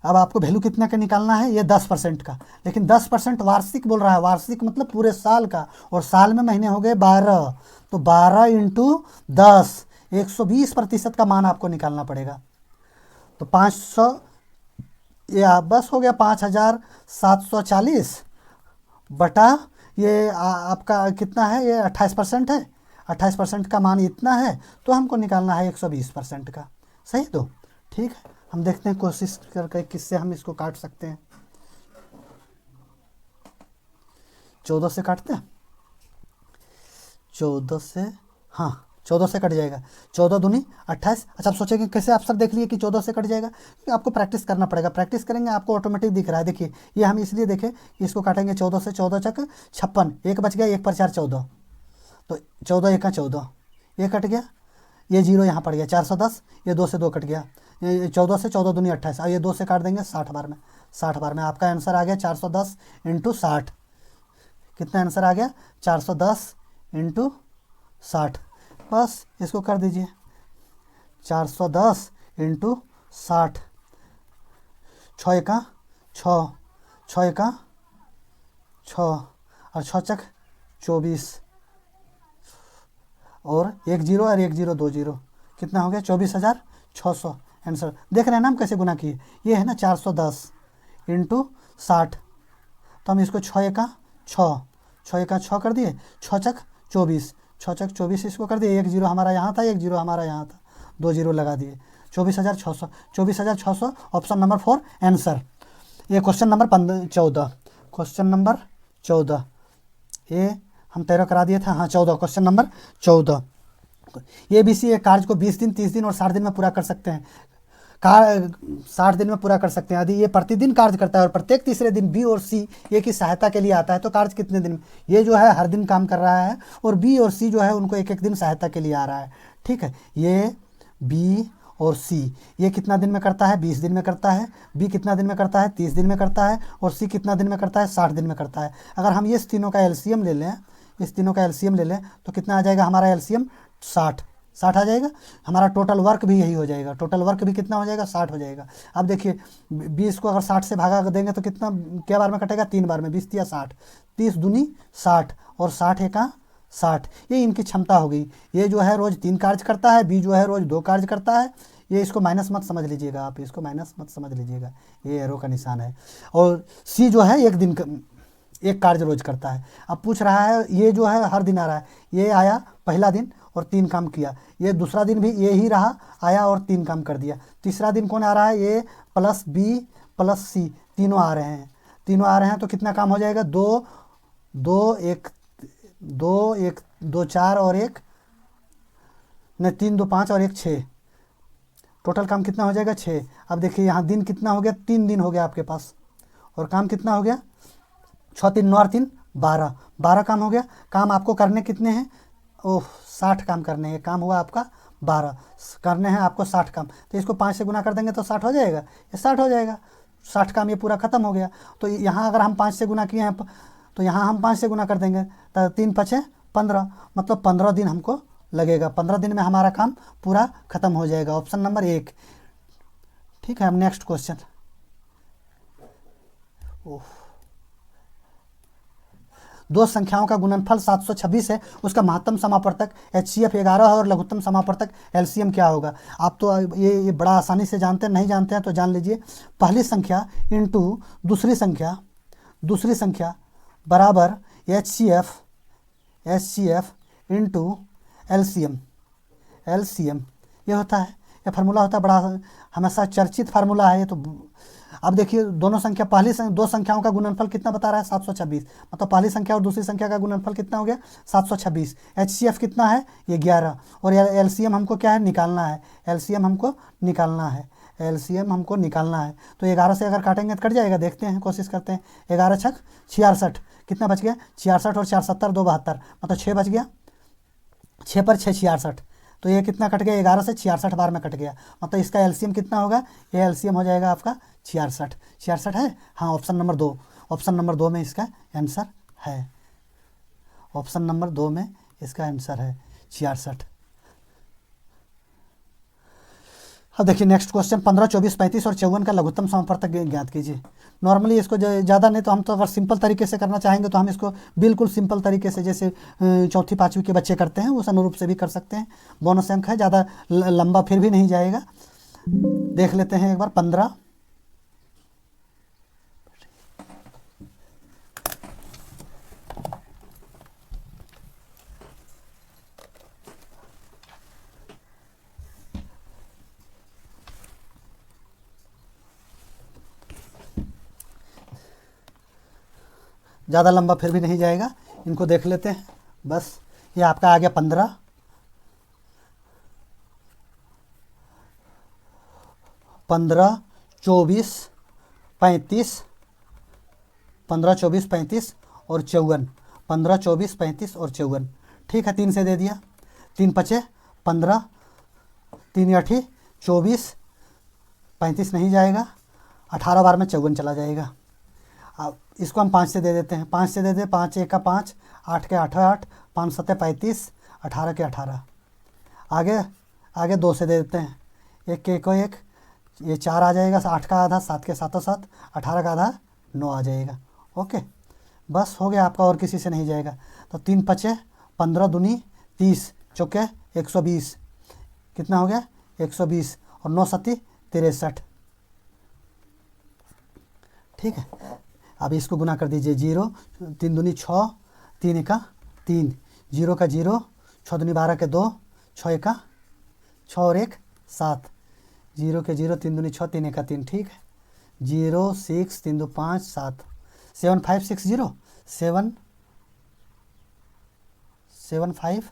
अब आपको वैल्यू कितना का निकालना है? ये 10% का, लेकिन 10% वार्षिक बोल रहा है। वार्षिक मतलब पूरे साल का, और साल में महीने हो गए 12, तो 12 इंटू 10 120% का मान आपको निकालना पड़ेगा। तो 500 ये बस हो गया 5,740 बटा ये आपका कितना है? ये 28% है। 28% का मान इतना है, तो हमको निकालना है 120% का। सही, तो ठीक है, हम देखते हैं कोशिश करके किससे हम इसको काट सकते हैं। 14 से काटते हैं। 14 से, हाँ 14 से कट जाएगा। 14 दूनी 28। अच्छा, आप सोचेंगे कैसे? आप सर देख लिए कि 14 से कट जाएगा, क्योंकि आपको प्रैक्टिस करना पड़ेगा। प्रैक्टिस करेंगे आपको ऑटोमेटिक दिख रहा है। देखिए ये हम इसलिए देखें कि इसको काटेंगे 14 से। 14 चक 56, एक बच गया, 1 पर 4 14, तो 14 1 का 14, ये कट गया, ये 0 यहाँ पड़ गया 410, ये 2 से 2 कट गया, ये 14 से 14 दूनी 28। अब ये 2 से काट देंगे 60 बार में। 60 बार में आपका आंसर आ गया 410 इंटू 60। कितना आंसर आ गया? 410 इंटू 60। बस इसको कर दीजिए 410 इंटू 60। 6 एका 6, 6 एका 6 और 6 चक 24, और 1 0 और 1 0 2 0, कितना हो गया? 24,600। आंसर देख रहे हैं ना हम कैसे गुना किए? ये है ना 410 इंटू 60। तो हम इसको 6 एका 6, 6 एका 6 कर दिए, 6 चक 24, 6 चक 24 इसको कर दिए। 1 0 हमारा यहाँ था, 1 0 हमारा यहाँ था, 2 0 लगा दिए। 24,600। 24,600 ऑप्शन नंबर 4 आंसर। ये क्वेश्चन नंबर 14। क्वेश्चन नंबर 14 ये हम 13 करा दिए थे। हाँ 14, क्वेश्चन नंबर 14। ये बीसी एक कार्य को 20 दिन, 30 दिन और 60 दिन में पूरा कर सकते हैं। 60 दिन में पूरा कर सकते हैं। यदि ये प्रतिदिन कार्य करता है और प्रत्येक तीसरे दिन बी और सी ए की सहायता के लिए आता है, तो कार्य कितने दिन में? ये जो है हर दिन काम कर रहा है, और बी और सी जो है उनको एक एक दिन सहायता के लिए आ रहा है। ठीक है, ये बी और सी ये कितना दिन में करता है? 20 दिन में करता है। बी कितना दिन में करता है? 30 दिन में करता है। और सी कितना दिन में करता है? 60 दिन में करता है। अगर हम ये तीनों का एलसीएम ले लें, इस तीनों का एलसीएम ले लें, तो कितना आ जाएगा हमारा एलसीएम? 60 आ जाएगा। हमारा टोटल वर्क भी यही हो जाएगा। टोटल वर्क भी कितना हो जाएगा? 60 हो जाएगा। अब देखिए 20 को अगर 60 से भागा देंगे तो कितना, क्या बार में कटेगा? 3 बार में। 20 या 60, 30 दूनी 60 और 60 एका 60। ये इनकी क्षमता हो गई। ये जो है रोज़ 3 कार्य करता है, बी जो है रोज़ 2 कार्य करता है। ये इसको माइनस मत समझ लीजिएगा, आप इसको माइनस मत समझ लीजिएगा, ये एरो का निशान है। और सी जो है एक कार्य रोज करता है। अब पूछ रहा है ये जो है हर दिन आ रहा है, ये आया पहला दिन और 3 काम किया, ये दूसरा दिन भी ये ही रहा, आया और 3 काम कर दिया। तीसरा दिन कौन आ रहा है? ये प्लस बी प्लस सी तीनों आ रहे हैं। तो कितना काम हो जाएगा? 2 1 2 4 और 1 नहीं 3 2 5 और 1 6। टोटल काम कितना हो जाएगा? 6। अब देखिए यहाँ दिन कितना हो गया? 3 दिन हो गया आपके पास, और काम कितना हो गया? 6 3 9 और 3 12, 12 काम हो गया। काम आपको करने कितने हैं? 60 काम करने हैं। काम हुआ आपका 12, करने हैं आपको 60 काम। तो इसको 5 से गुना कर देंगे तो 60 हो जाएगा। ये 60 हो जाएगा। 60 काम ये पूरा खत्म हो गया। तो यहाँ अगर हम 5 से गुना किए हैं, तो यहाँ हम 5 से गुना कर देंगे, तो 3 5 15, मतलब 15 दिन हमको लगेगा। 15 दिन में हमारा काम पूरा खत्म हो जाएगा। Option number 1। ठीक है, हम नेक्स्ट क्वेश्चन ओह, दो संख्याओं का गुणनफल 726 है, उसका महत्तम समापवर्तक HCF 11 है और लघुत्तम समापवर्तक LCM क्या होगा। आप तो ये बड़ा आसानी से जानते हैं, नहीं जानते हैं तो जान लीजिए। पहली संख्या इंटू दूसरी संख्या बराबर HCF इंटू LCM ये होता है, ये फार्मूला होता है, बड़ा हमेशा चर्चित फार्मूला है ये तो। अब देखिए दो संख्याओं का गुणनफल कितना बता रहा है 726, मतलब पहली संख्या और दूसरी संख्या का गुणनफल कितना हो गया 726। HCF कितना है ये 11 और LCM हमको क्या है निकालना है, LCM हमको निकालना है। तो 11 से अगर काटेंगे तो कट जाएगा, देखते हैं कोशिश करते हैं। 11 छक 66, कितना बच गया 66 और 4 70 2 72, मतलब 6 बच गया, 6 पर 6 66, तो ये कितना कट गया 11 से 66 बार में कट गया, मतलब इसका LCM कितना होगा, ये LCM हो जाएगा आपका 66 है। हाँ ऑप्शन नंबर 2 में इसका आंसर है, ऑप्शन नंबर 2 में इसका आंसर है 66। अब देखिए नेक्स्ट क्वेश्चन 15, 24, 35 और 54 का लघुत्तम समापवर्तक ज्ञात कीजिए। नॉर्मली इसको ज़्यादा नहीं तो हम तो अगर सिंपल तरीके से करना चाहेंगे तो हम इसको बिल्कुल सिंपल तरीके से जैसे चौथी पाँचवीं के बच्चे करते हैं उस अनुरूप से भी कर सकते हैं। बोनस अंक है, ज़्यादा लंबा फिर भी नहीं जाएगा। देख लेते हैं एक बार 15, ज़्यादा लंबा फिर भी नहीं जाएगा, इनको देख लेते हैं बस। ये आपका आ गया 15, 24, 35, 15, 24, 35 और 54, 15, 24, 35 और 54। ठीक है 3 से दे दिया, 3 पचे 15, 3 8 24, 35 नहीं जाएगा, 18 बार में 54 चला जाएगा। अब इसको हम 5 से दे देते हैं, 5 से दे दे, 5 1 का 5, 8 के 8 8, 5 7 35, 18 के 18। आगे 2 से दे देते हैं, 1 के 1, ये 4 आ जाएगा, 8 का आधा, 7 के 7 7, 18 का आधा 9 आ जाएगा। ओके बस हो गया आपका, और किसी से नहीं जाएगा। तो 3 पचे 15 दूनी 30, चौके 120, कितना हो गया 120 और 9 सत्ती 63। ठीक है, अब इसको गुना कर दीजिए, 0 3 दूनी 6, 3 1 3, 0 का 0, 6 दूनी 12 के 2, 6 1 6 और 1 7, 0 के 0, 3 दूनी 6, 3 1 3। ठीक है 0 6 3 2 5 7, 7 5 6 0, 7 5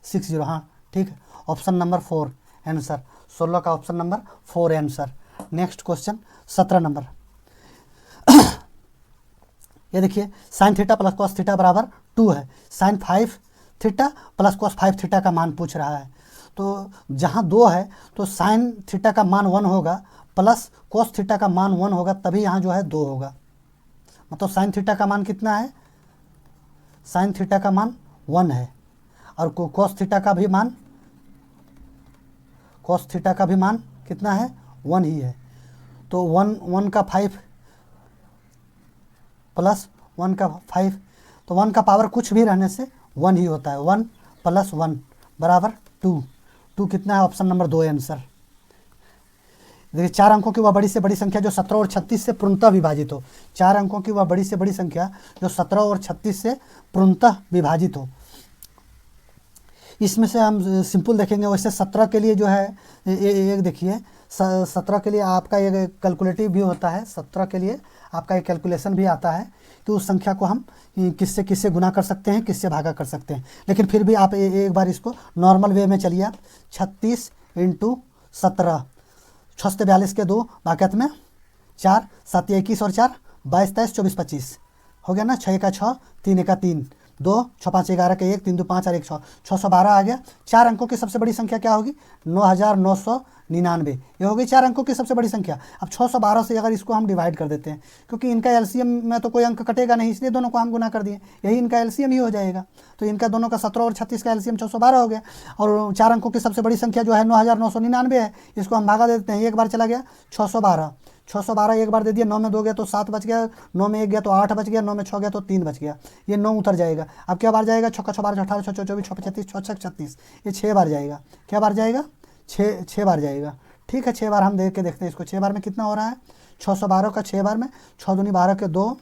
6 0। हाँ ठीक है, ऑप्शन नंबर 4 आंसर, 16 का option number 4 answer. Next question 17 number. ये देखिए sine theta plus cos theta बराबर 2 है, sine 5 theta plus cos 5 theta का मान पूछ रहा है। तो जहाँ 2 है तो साइन थीटा का मान 1 होगा प्लस कॉस थीटा का मान 1 होगा, तभी यहाँ जो है 2 होगा। मतलब साइन थीटा का मान कितना है, साइन थीटा का मान 1 है और कॉस थीटा का भी मान कितना है 1 ही है। तो 1 का 5 प्लस 1 का 5, तो 1 का पावर कुछ भी रहने से 1 ही होता है। 1 प्लस 1 बराबर 2 कितना है, ऑप्शन नंबर 2 आंसर। देखिए 4 अंकों की वह बड़ी से बड़ी संख्या जो 17 और 36 से पूर्णतः विभाजित हो। 4 अंकों की वह बड़ी से बड़ी संख्या जो 17 और 36 से पूर्णतः विभाजित हो। इसमें से हम सिंपल देखेंगे, वैसे 17 के लिए जो है एक देखिए 17 के लिए आपका एक कैलकुलेटिव भी होता है, 17 के लिए आपका एक कैलकुलेशन भी आता है कि उस संख्या को हम किससे गुना कर सकते हैं, किससे भागा कर सकते हैं। लेकिन फिर भी आप एक बार इसको नॉर्मल वे में चलिए आप, 36 × 17, 6 42 के 2 बाकत में 4, 7 21 और 4 22 23 24 25 हो गया ना, 6 का 6, 3 का 3, 2 6 5 11 के 1, 3 2 5 और 1 6, 612 आ गया। 4 अंकों की सबसे बड़ी संख्या क्या होगी 9999, ये होगी 4 अंकों की सबसे बड़ी संख्या। अब 612 से अगर इसको हम डिवाइड कर देते हैं, क्योंकि इनका एलसीएम में तो कोई अंक कटेगा नहीं, इसलिए दोनों को हम गुना कर दिए, यही इनका एलसीएम ही हो जाएगा। तो इनका दोनों का 17 और 36 का एलसीएम 612 हो गया। और 4 अंकों की सबसे बड़ी संख्या जो है 9999 है, इसको हम भागा देते हैं, एक बार चला गया 612, 612 एक बार दे दिया, 9 में 2 गया तो 7 बच गया, 9 में 1 गया तो 8 बच गया, 9 में 6 गया तो 3 बच गया, ये 9 उतर जाएगा। अब क्या बार जाएगा, 6 का 6 12 18 6 24 6 35 6 6 36, ये 6 बार जाएगा। क्या बार जाएगा, 6 बार जाएगा। ठीक है, 6 बार हम देख के देखते हैं इसको, 6 बार में कितना हो रहा है, 612 का 6 बार में 6 दूनी 12 के 2,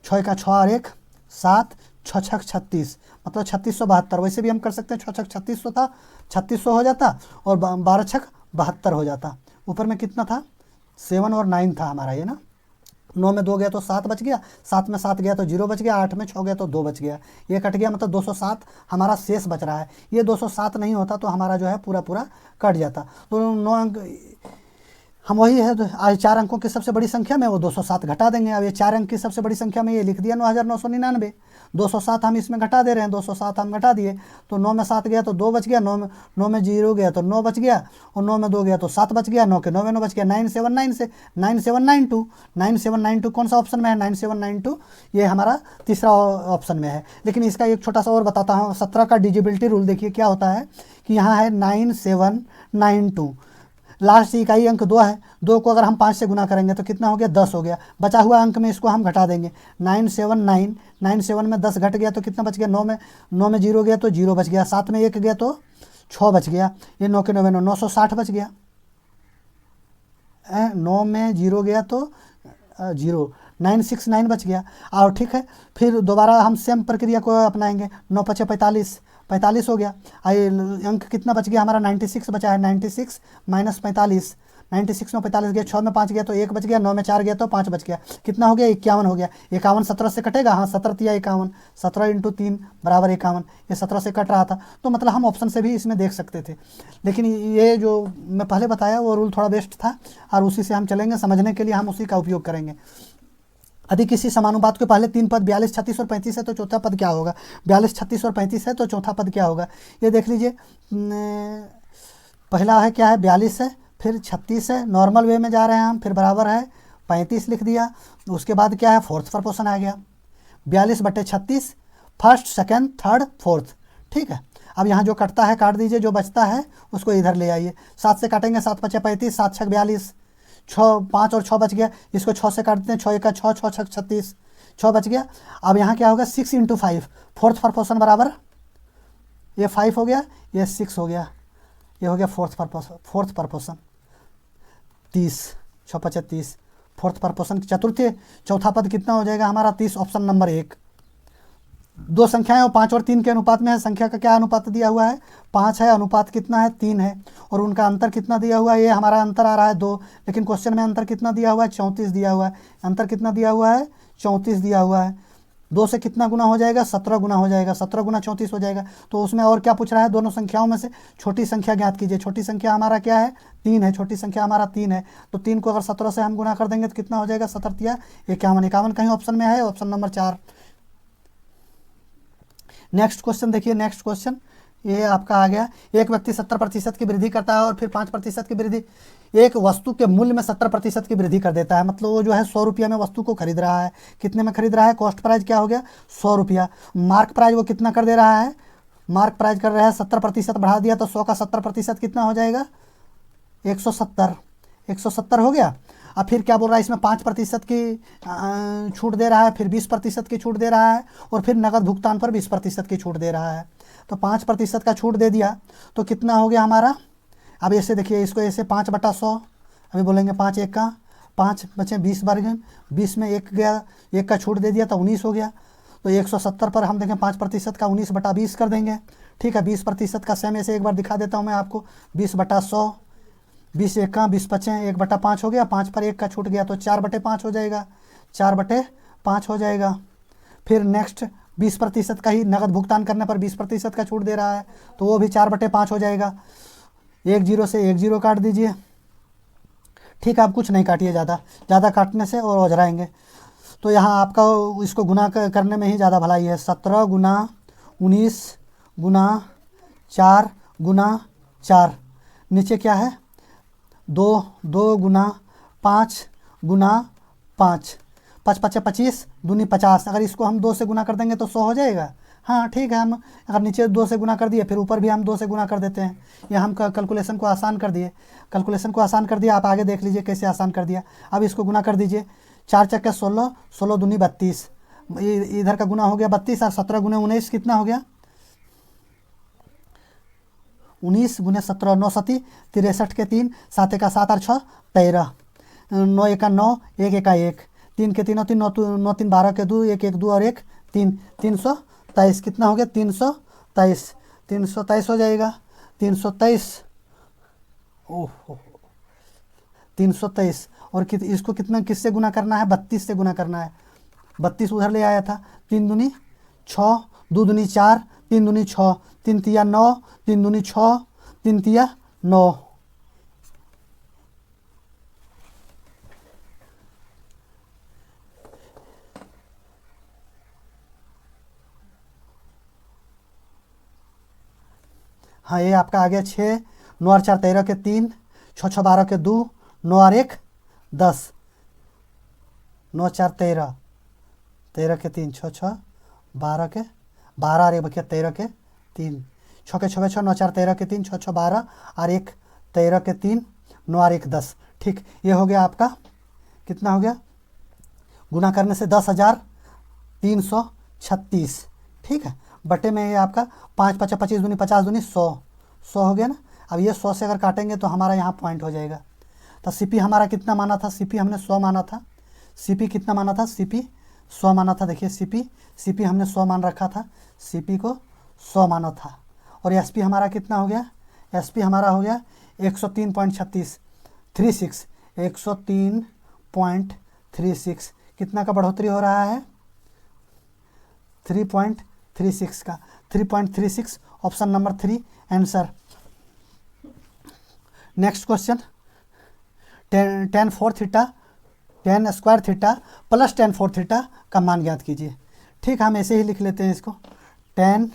6 का 6 और 1 7, 6 6 36, मतलब 3672। वैसे भी हम कर सकते हैं, 6 6 3600 था, 3600 हो जाता, और 12 6 72 हो जाता। ऊपर में कितना था, 7 और 9 था हमारा ये ना। 9 में 2 गया तो 7 बच गया, 7 में 7 गया तो 0 बच गया, 8 में 6 गया तो 2 बच गया, ये कट गया, मतलब 207 हमारा शेष बच रहा है। ये 207 नहीं होता तो हमारा जो है पूरा पूरा कट जाता। तो 9 अंक हम वही है, तो आज 4 अंकों की सबसे बड़ी संख्या में वो 207 घटा देंगे। अब ये 4 अंक की सबसे बड़ी संख्या में ये लिख दिया 9999, 207 हम इसमें घटा दे रहे हैं, 207 हम घटा दिए, तो 9 में 7 गया तो 2 बच गया, 9 में 0 गया तो 9 बच गया, और 9 में 2 गया तो 7 बच गया, 9 के 9 में 9 बच गया, 9792 से 9792, 9792 कौन सा ऑप्शन में है, 9792 ये हमारा तीसरा ऑप्शन में है। लेकिन इसका एक छोटा सा और बताता हूँ, 17 का डिजिबिलिटी रूल देखिए क्या होता है कि यहाँ है 9792, लास्ट इकाई अंक 2 है, 2 को अगर हम 5 से गुना करेंगे तो कितना हो गया, 10 हो गया। बचा हुआ अंक में इसको हम घटा देंगे, 979, 97 में 10 घट गया तो कितना बच गया, 9 में 0 गया तो 0 बच गया, 7 में 1 गया तो 6 बच गया, ये 9 के 9 में 960 बच गया। 9 में 0 गया तो 0, 969 बच गया। और ठीक है, फिर दोबारा हम सेम प्रक्रिया को अपनाएंगे, 9 5 45, 45 हो गया। आइए अंक कितना बच गया हमारा, 96 बचा है, 96 माइनस 45, 96 में 45 गया, 6 में 5 गया तो 1 बच गया, 9 में 4 गया तो 5 बच गया, कितना हो गया, 51 हो गया। 51 17 से कटेगा, हाँ 17 तिया 51, 17 इंटू 3 बराबर 51, ये 17 से कट रहा था, तो मतलब हम ऑप्शन से भी इसमें देख सकते थे। लेकिन ये जो मैं पहले बताया वो रूल थोड़ा बेस्ट था, और उसी से हम चलेंगे, समझने के लिए हम उसी का उपयोग करेंगे। यदि किसी समानुपात के पहले 3 पद 42 36 और 35 है तो चौथा पद क्या होगा, 42 36 और 35 है तो चौथा पद क्या होगा, ये देख लीजिए। पहला है क्या है, 42 है, फिर 36 है, नॉर्मल वे में जा रहे हैं हम, फिर बराबर है 35 लिख दिया, उसके बाद क्या है, फोर्थ प्रपोर्शन आ गया, 42/36, फर्स्ट सेकेंड थर्ड फोर्थ। ठीक है, अब यहाँ जो कटता है काट दीजिए, जो बचता है उसको इधर ले आइए, 7 से काटेंगे, 7 5 35, 7 6 42, 6 5 और 6 बच गया, इसको 6 से काटते हैं, 6 1 6 6 6 36, 6 बच गया। अब यहाँ क्या होगा, 6 इंटू 5, फोर्थ प्रपोर्शन बराबर, ये 5 हो गया, ये 6 हो गया, ये हो गया फोर्थ प्रपोर्शन 30, 6 5 30, फोर्थ प्रपोर्शन चतुर्थी। चौथा पद कितना हो जाएगा हमारा, 30, ऑप्शन नंबर 1। दो संख्याएं और 5 और 3 के अनुपात में है, संख्या का क्या अनुपात दिया हुआ है, 5 है, अनुपात कितना है, 3 है, और उनका अंतर कितना दिया हुआ है, ये हमारा अंतर आ रहा है 2, लेकिन क्वेश्चन में अंतर कितना दिया हुआ है, 34 दिया हुआ है, अंतर कितना दिया हुआ है, 34 दिया हुआ है। 2 से कितना गुना हो जाएगा, 17 गुना हो जाएगा, 17 गुना 34 हो जाएगा। तो उसमें और क्या पूछ रहा है, दोनों संख्याओं में से छोटी संख्या ज्ञात कीजिए। छोटी संख्या हमारा क्या है, 3 है, छोटी संख्या हमारा 3 है, तो 3 को अगर 17 से हम गुना कर देंगे तो कितना हो जाएगा, 17 तिया 51, 51 कहीं ऑप्शन में है, ऑप्शन नंबर 4। नेक्स्ट क्वेश्चन देखिए, नेक्स्ट क्वेश्चन ये आपका आ गया, एक व्यक्ति 70% की वृद्धि करता है और फिर 5% की वृद्धि, एक वस्तु के मूल्य में 70% की वृद्धि कर देता है, मतलब वो जो है 100 रुपया में वस्तु को खरीद रहा है, कितने में खरीद रहा है, कॉस्ट प्राइस क्या हो गया, 100 रुपया, मार्क प्राइस वो कितना कर दे रहा है, मार्क प्राइस कर रहा है 70% बढ़ा दिया, तो 100 का 70% कितना हो जाएगा, 170, 170 हो गया। अब फिर क्या बोल रहा है, इसमें 5% की छूट दे रहा है, फिर 20% की छूट दे रहा है, और फिर नकद भुगतान पर 20% की छूट दे रहा है। तो 5% का छूट दे दिया तो कितना हो गया हमारा, अब ऐसे देखिए, इसको ऐसे 5/100, अभी बोलेंगे 5 1 का 5 बचे 20 वर्ग, 20 में 1 गया, 1 का छूट दे दिया तो 19 हो गया। तो 170 पर हम देखें 5% का 19/20 कर देंगे। ठीक है, 20% का सेम ऐसे एक बार दिखा देता हूँ मैं आपको, 20/100, 20 1 का 20 बचे 1/5 हो गया, 5 पर 1 का छूट गया तो 4/5 हो जाएगा, 4/5 हो जाएगा। फिर नेक्स्ट 20% का ही नकद भुगतान करने पर 20% का छूट दे रहा है, तो वो भी 4/5 हो जाएगा। 1 0 से 1 0 काट दीजिए। ठीक है, आप कुछ नहीं काटिए, ज़्यादा काटने से और ओझराएंगे। तो यहाँ आपका इसको गुना करने में ही ज़्यादा भलाई है, 17 गुना 19 गुना 4 गुना 4, नीचे क्या है 2 गुना 5 गुना 5, 5 5 25 दूनी 50, अगर इसको हम 2 से गुना कर देंगे तो 100 हो जाएगा, हाँ ठीक है, हम अगर नीचे 2 से गुना कर दिए फिर ऊपर भी हम 2 से गुना कर देते हैं। ये हम कैलकुलेशन को आसान कर दिए, कैलकुलेशन को आसान कर दिया। आप आगे देख लीजिए कैसे आसान कर दिया। अब इसको गुना कर दीजिए, 4 चक्के 16, 16 दूनी 32, इधर का गुना हो गया 32 और 17 गुने 19 कितना हो गया 19 गुने 17 9 सती 63 के 3, 7 एका 7 और 6 13, 9 एका 9, 1 एका 1, 3 के 3 और 3 9 3 12 के 2, 1 1 2 और 1 3, 323 कितना हो गया 323, 323 हो जाएगा 323। ओह 323 और इसको कितना किससे गुना करना है 32 से गुना करना है। 32 उधर ले आया था, 3 दूनी 6, 2 दूनी 4, 3 दूनी 6, 3 तिया 9, 3 दूनी 6, 3 तिया 9। हाँ ये आपका आ गया 6, 9 और 4 13 के 3, 6 6 12 के 2, 9 और 1 10, 9 4 13, 13 के 3, 6 6 12 के 12 और 1 बचा 13 के 3, 6 के 6 6 9 4 13 के 3, 6 6 12 और 1 13 के 3, 9 और 1 10। ठीक, ये हो गया आपका कितना हो गया, गुना करने से 10,336। ठीक है, बटे में ये आपका 5 5 25 दूनी 50 दूनी 100, 100 हो गया ना। अब ये 100 से अगर काटेंगे तो हमारा यहाँ पॉइंट हो जाएगा। तो सीपी हमारा कितना माना था, सीपी हमने 100 माना था, सीपी कितना माना था, सीपी 100 माना था। देखिए सीपी हमने 100 मान रखा था, सीपी को 100 माना था। और एसपी हमारा कितना हो गया, एसपी हमारा हो गया 103.36, 103.36 कितना का बढ़ोतरी हो रहा है 3.36 का, 3.36 option number 3 answer. Next question, tan 4 theta tan square theta plus tan 4 theta का मान ज्ञात कीजिए। ठीक, हम ऐसे ही लिख लेते हैं इसको, tan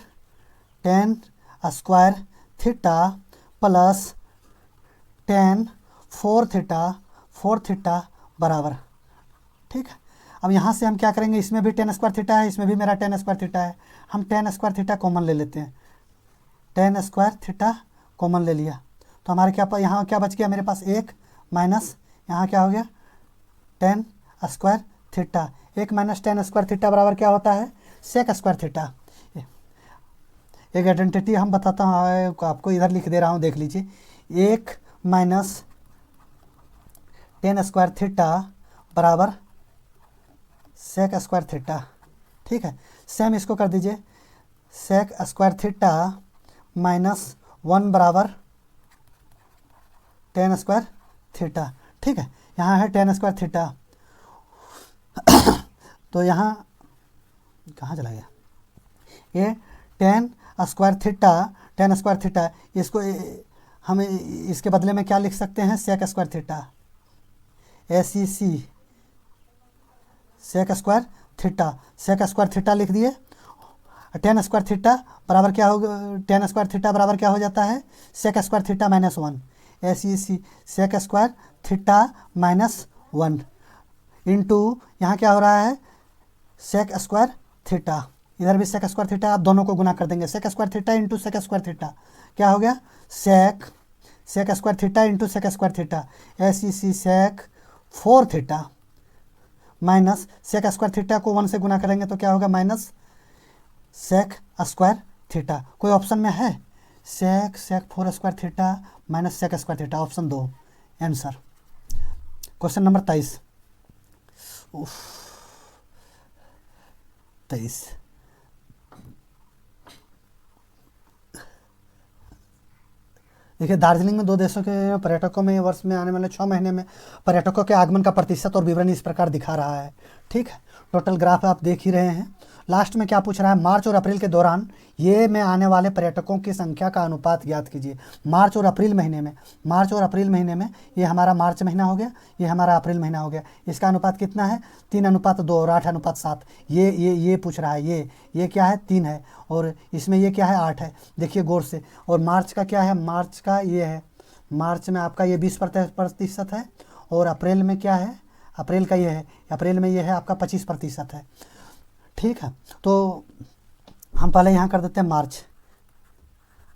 square theta plus tan 4 theta बराबर। ठीक है, अब यहाँ से हम क्या करेंगे, इसमें भी tan स्क्वायर थीटा है, इसमें भी मेरा tan स्क्वायर थीटा है, हम tan स्क्वायर थीटा कॉमन ले लेते हैं, tan स्क्वायर थीटा कॉमन ले लिया तो हमारे क्या यहाँ क्या बच गया मेरे पास 1 माइनस यहाँ क्या हो गया tan square theta, 1 minus tan square theta बराबर क्या होता है sec स्क्वायर थीटा। एक आइडेंटिटी हम बताता हूँ आपको, इधर लिख दे रहा हूँ देख लीजिए, 1 माइनस tan स्क्वायर थीटा बराबर sec स्क्वायर थीटा। ठीक है, सेम इसको कर दीजिए, sec स्क्वायर थीटा माइनस 1 बराबर tan स्क्वायर थीटा। ठीक है, यहाँ है tan स्क्वायर थीटा तो यहाँ कहाँ चला गया ये tan स्क्वायर थीटा, इसको हम इसके बदले में क्या लिख सकते हैं sec square theta, sec square theta लिख दिए। tan स्क्वायर थीटा बराबर क्या हो, tan स्क्वायर थीटा बराबर क्या हो जाता है sec square theta minus 1, sec square theta minus 1 into यहाँ क्या हो रहा है sec स्क्वायर थीटा, इधर भी sec स्क्वायर थीटा, आप दोनों को गुना कर देंगे, sec square theta into sec square theta क्या हो गया sec square theta into sec square theta, sec 4 theta minus sec square theta को 1 से गुना करेंगे तो क्या होगा माइनस sec स्क्वायर थीटा। कोई ऑप्शन में है sec 4 square theta minus sec square theta, option 2 answer. Question number 23, 23 देखिए, दार्जिलिंग में 2 देशों के पर्यटकों में वर्ष में आने वाले 6 महीने में पर्यटकों के आगमन का प्रतिशत और विवरण इस प्रकार दिखा रहा है। ठीक है, टोटल ग्राफ आप देख ही रहे हैं। लास्ट में क्या पूछ रहा है, मार्च और अप्रैल के दौरान ये में आने वाले पर्यटकों की संख्या का अनुपात ज्ञात कीजिए। मार्च और अप्रैल महीने में ये हमारा मार्च महीना हो गया, ये हमारा अप्रैल महीना हो गया, इसका अनुपात कितना है 3:2 और 8:7। ये पूछ रहा है, ये क्या है 3 है और इसमें ये क्या है 8 है। देखिए गौर से, और मार्च का क्या है, मार्च का ये है, मार्च में आपका ये 20% है और अप्रैल में क्या है, अप्रैल का ये है, अप्रैल में ये है आपका 25% है। ठीक है, तो हम पहले यहाँ कर देते हैं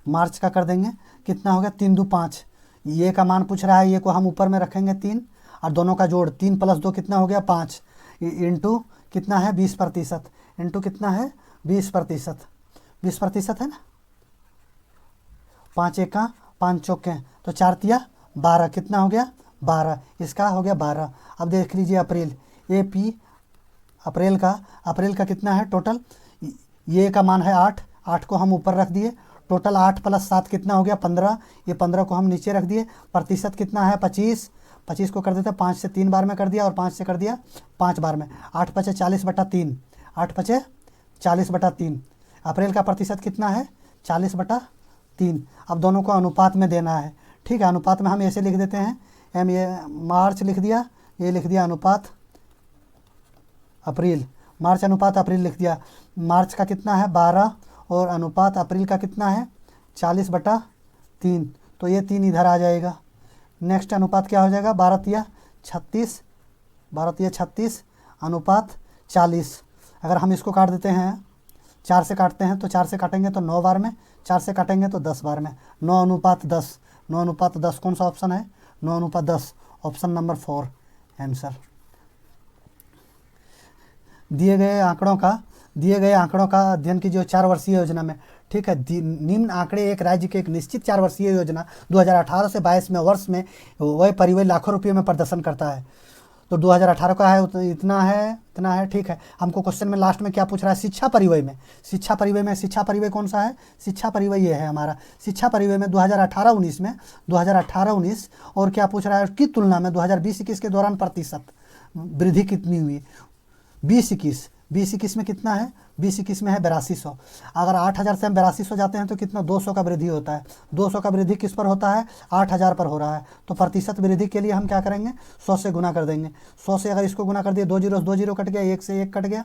मार्च का कर देंगे। कितना हो गया 3 2 5, ये का मान पूछ रहा है, ये को हम ऊपर में रखेंगे 3 और दोनों का जोड़ 3 + 2 कितना हो गया 5 इंटू कितना है 20%, इंटू कितना है 20%, 20% है ना। 5 1 5 चौके, तो 4 तिया 12, कितना हो गया 12, इसका हो गया 12। अब देख लीजिए अप्रैल, AP अप्रैल का कितना है टोटल, ये का मान है 8 को हम ऊपर रख दिए, टोटल 8 + 7 कितना हो गया 15, ये 15 को हम नीचे रख दिए, प्रतिशत कितना है 25 को कर देते हैं 5 से 3 बार में कर दिया और 5 से कर दिया 5 बार में, 8 × 40/3, 8 × 40/3, अप्रैल का प्रतिशत कितना है 40/3। अब दोनों को अनुपात में देना है, ठीक है। अनुपात में हम ऐसे लिख देते हैं, ये मार्च लिख दिया, ये लिख दिया अनुपात अप्रैल, मार्च अनुपात अप्रैल लिख दिया। मार्च का कितना है 12 और अनुपात अप्रैल का कितना है 40/3, तो ये 3 इधर आ जाएगा। नेक्स्ट अनुपात क्या हो जाएगा 12 तिया 36 अनुपात 40। अगर हम इसको काट देते हैं 4 से काटते हैं तो 4 से काटेंगे तो 9 बार में, 4 से काटेंगे तो 10 बार में, 9:10, 9:10 कौन सा ऑप्शन है 9:10, ऑप्शन नंबर 4 आंसर। दिए गए आंकड़ों का अध्ययन की जो 4 वर्षीय योजना में, ठीक है, निम्न आंकड़े एक राज्य के एक निश्चित 4 वर्षीय योजना 2018 से 22 में वर्ष में वह परिव्यय लाखों रुपये में प्रदर्शन करता है। तो 2018 का है इतना है, ठीक है। हमको क्वेश्चन में लास्ट में क्या पूछ रहा है, शिक्षा परिव्यय में शिक्षा परिव्यय कौन सा है, शिक्षा परिव्यय ये है हमारा। शिक्षा परिव्यय में 2018-19 और क्या पूछ रहा है उसकी तुलना में 2020-21 के दौरान प्रतिशत वृद्धि कितनी हुई। 20-21 में कितना है, 20-21 में है 8200। अगर 8000 से हम 8200 जाते हैं तो कितना 200 का वृद्धि होता है। 200 का वृद्धि किस पर होता है 8000 पर हो रहा है। तो प्रतिशत वृद्धि के लिए हम क्या करेंगे 100 से गुना कर देंगे। 100 से अगर इसको गुना कर दिए 2 0 कट गया, 1 से 1 कट गया,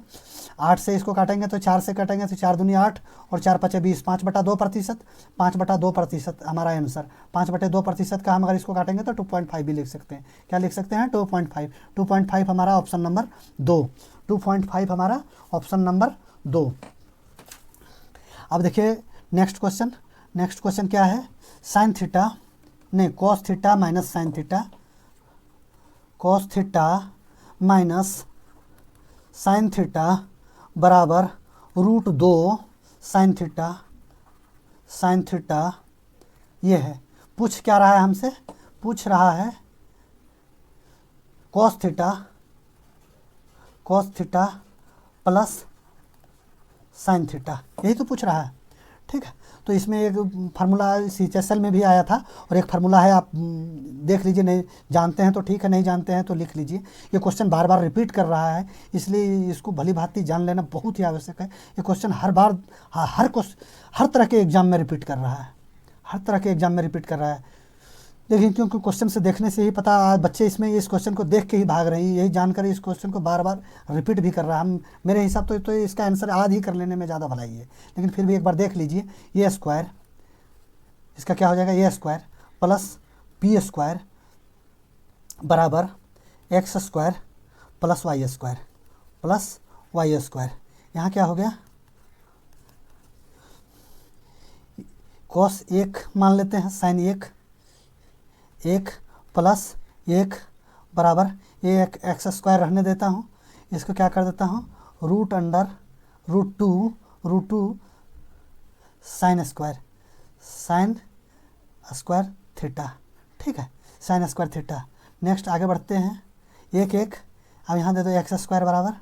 8 से इसको काटेंगे तो 4 से काटेंगे तो 4 दूनी 8 और 4 5 20, 5/2%, 5/2% हमारा आंसर। 5/2% का हम अगर इसको काटेंगे तो 2.5 भी लिख सकते हैं। क्या लिख सकते हैं 2.5 हमारा ऑप्शन नंबर 2, 2.5 हमारा ऑप्शन नंबर 2। अब देखिए नेक्स्ट क्वेश्चन क्या है, साइन थीटा नहीं cos theta minus sine theta, cos theta minus sine theta बराबर √2 साइन थीटा ये है। पूछ क्या रहा है हमसे, पूछ रहा है cos theta plus sine theta, यही तो पूछ रहा है, ठीक है। तो इसमें एक फार्मूला CHSL में भी आया था और एक फार्मूला है, आप देख लीजिए, नहीं जानते हैं तो ठीक है, नहीं जानते हैं तो लिख लीजिए। ये क्वेश्चन बार बार रिपीट कर रहा है, इसलिए इसको भली भांति जान लेना बहुत ही आवश्यक है। ये क्वेश्चन हर तरह के एग्जाम में रिपीट कर रहा है, देखिए, क्योंकि क्वेश्चन से देखने से ही पता बच्चे इसमें इस क्वेश्चन को देख के ही भाग रहे हैं, यही जानकर इस क्वेश्चन को बार बार रिपीट भी कर रहा है। हम मेरे हिसाब तो इसका आंसर आज ही कर लेने में ज़्यादा भलाई है, लेकिन फिर भी एक बार देख लीजिए। ये स्क्वायर, इसका क्या हो जाएगा A square plus B square बराबर X square plus Y square. यहाँ क्या हो गया कॉस 1 मान लेते हैं, साइन 1 प्लस 1 बराबर एक एक्स स्क्वायर रहने देता हूँ, इसको क्या कर देता हूँ √2 साइन स्क्वायर थीटा, ठीक है, साइन स्क्वायर थीटा। नेक्स्ट आगे बढ़ते हैं, 1 अब यहाँ दे दो एक्स स्क्वायर बराबर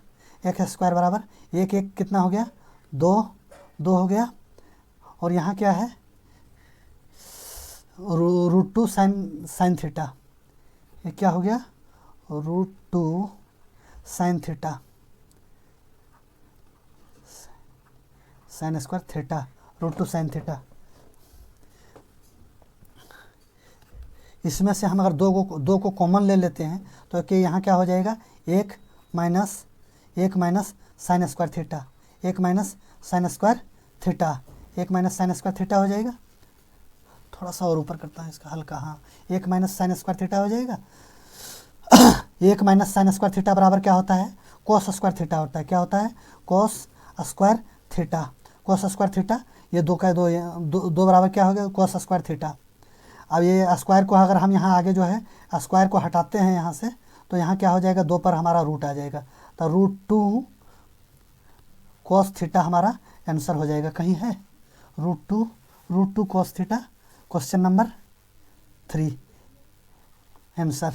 1 कितना हो गया 2 हो गया, और यहाँ क्या है √2 साइन थीटा, ये क्या हो गया √2 sine theta sine square theta √2 sine theta. इसमें से हम अगर दो को कॉमन ले लेते हैं तो कि यहाँ क्या हो जाएगा 1 minus sine square theta, 1 minus sine square theta हो जाएगा। थोड़ा सा और ऊपर करता है इसका हल्का, हाँ, 1 माइनस साइन स्क्वायर थीटा हो जाएगा। 1 माइनस साइन स्क्वायर थीटा बराबर क्या होता है कॉस स्क्वायर थीटा होता है। क्या होता है cos square theta cos square theta, ये 2 का 2, दो बराबर क्या हो गया कोस स्क्वायर थीटा। अब ये स्क्वायर को अगर हम यहाँ आगे जो है स्क्वायर को हटाते हैं यहाँ से, तो यहाँ क्या हो जाएगा 2 पर हमारा रूट आ जाएगा, तो √2 कोस थीटा हमारा आंसर हो जाएगा। कहीं है √2 cos theta, question number 3 answer.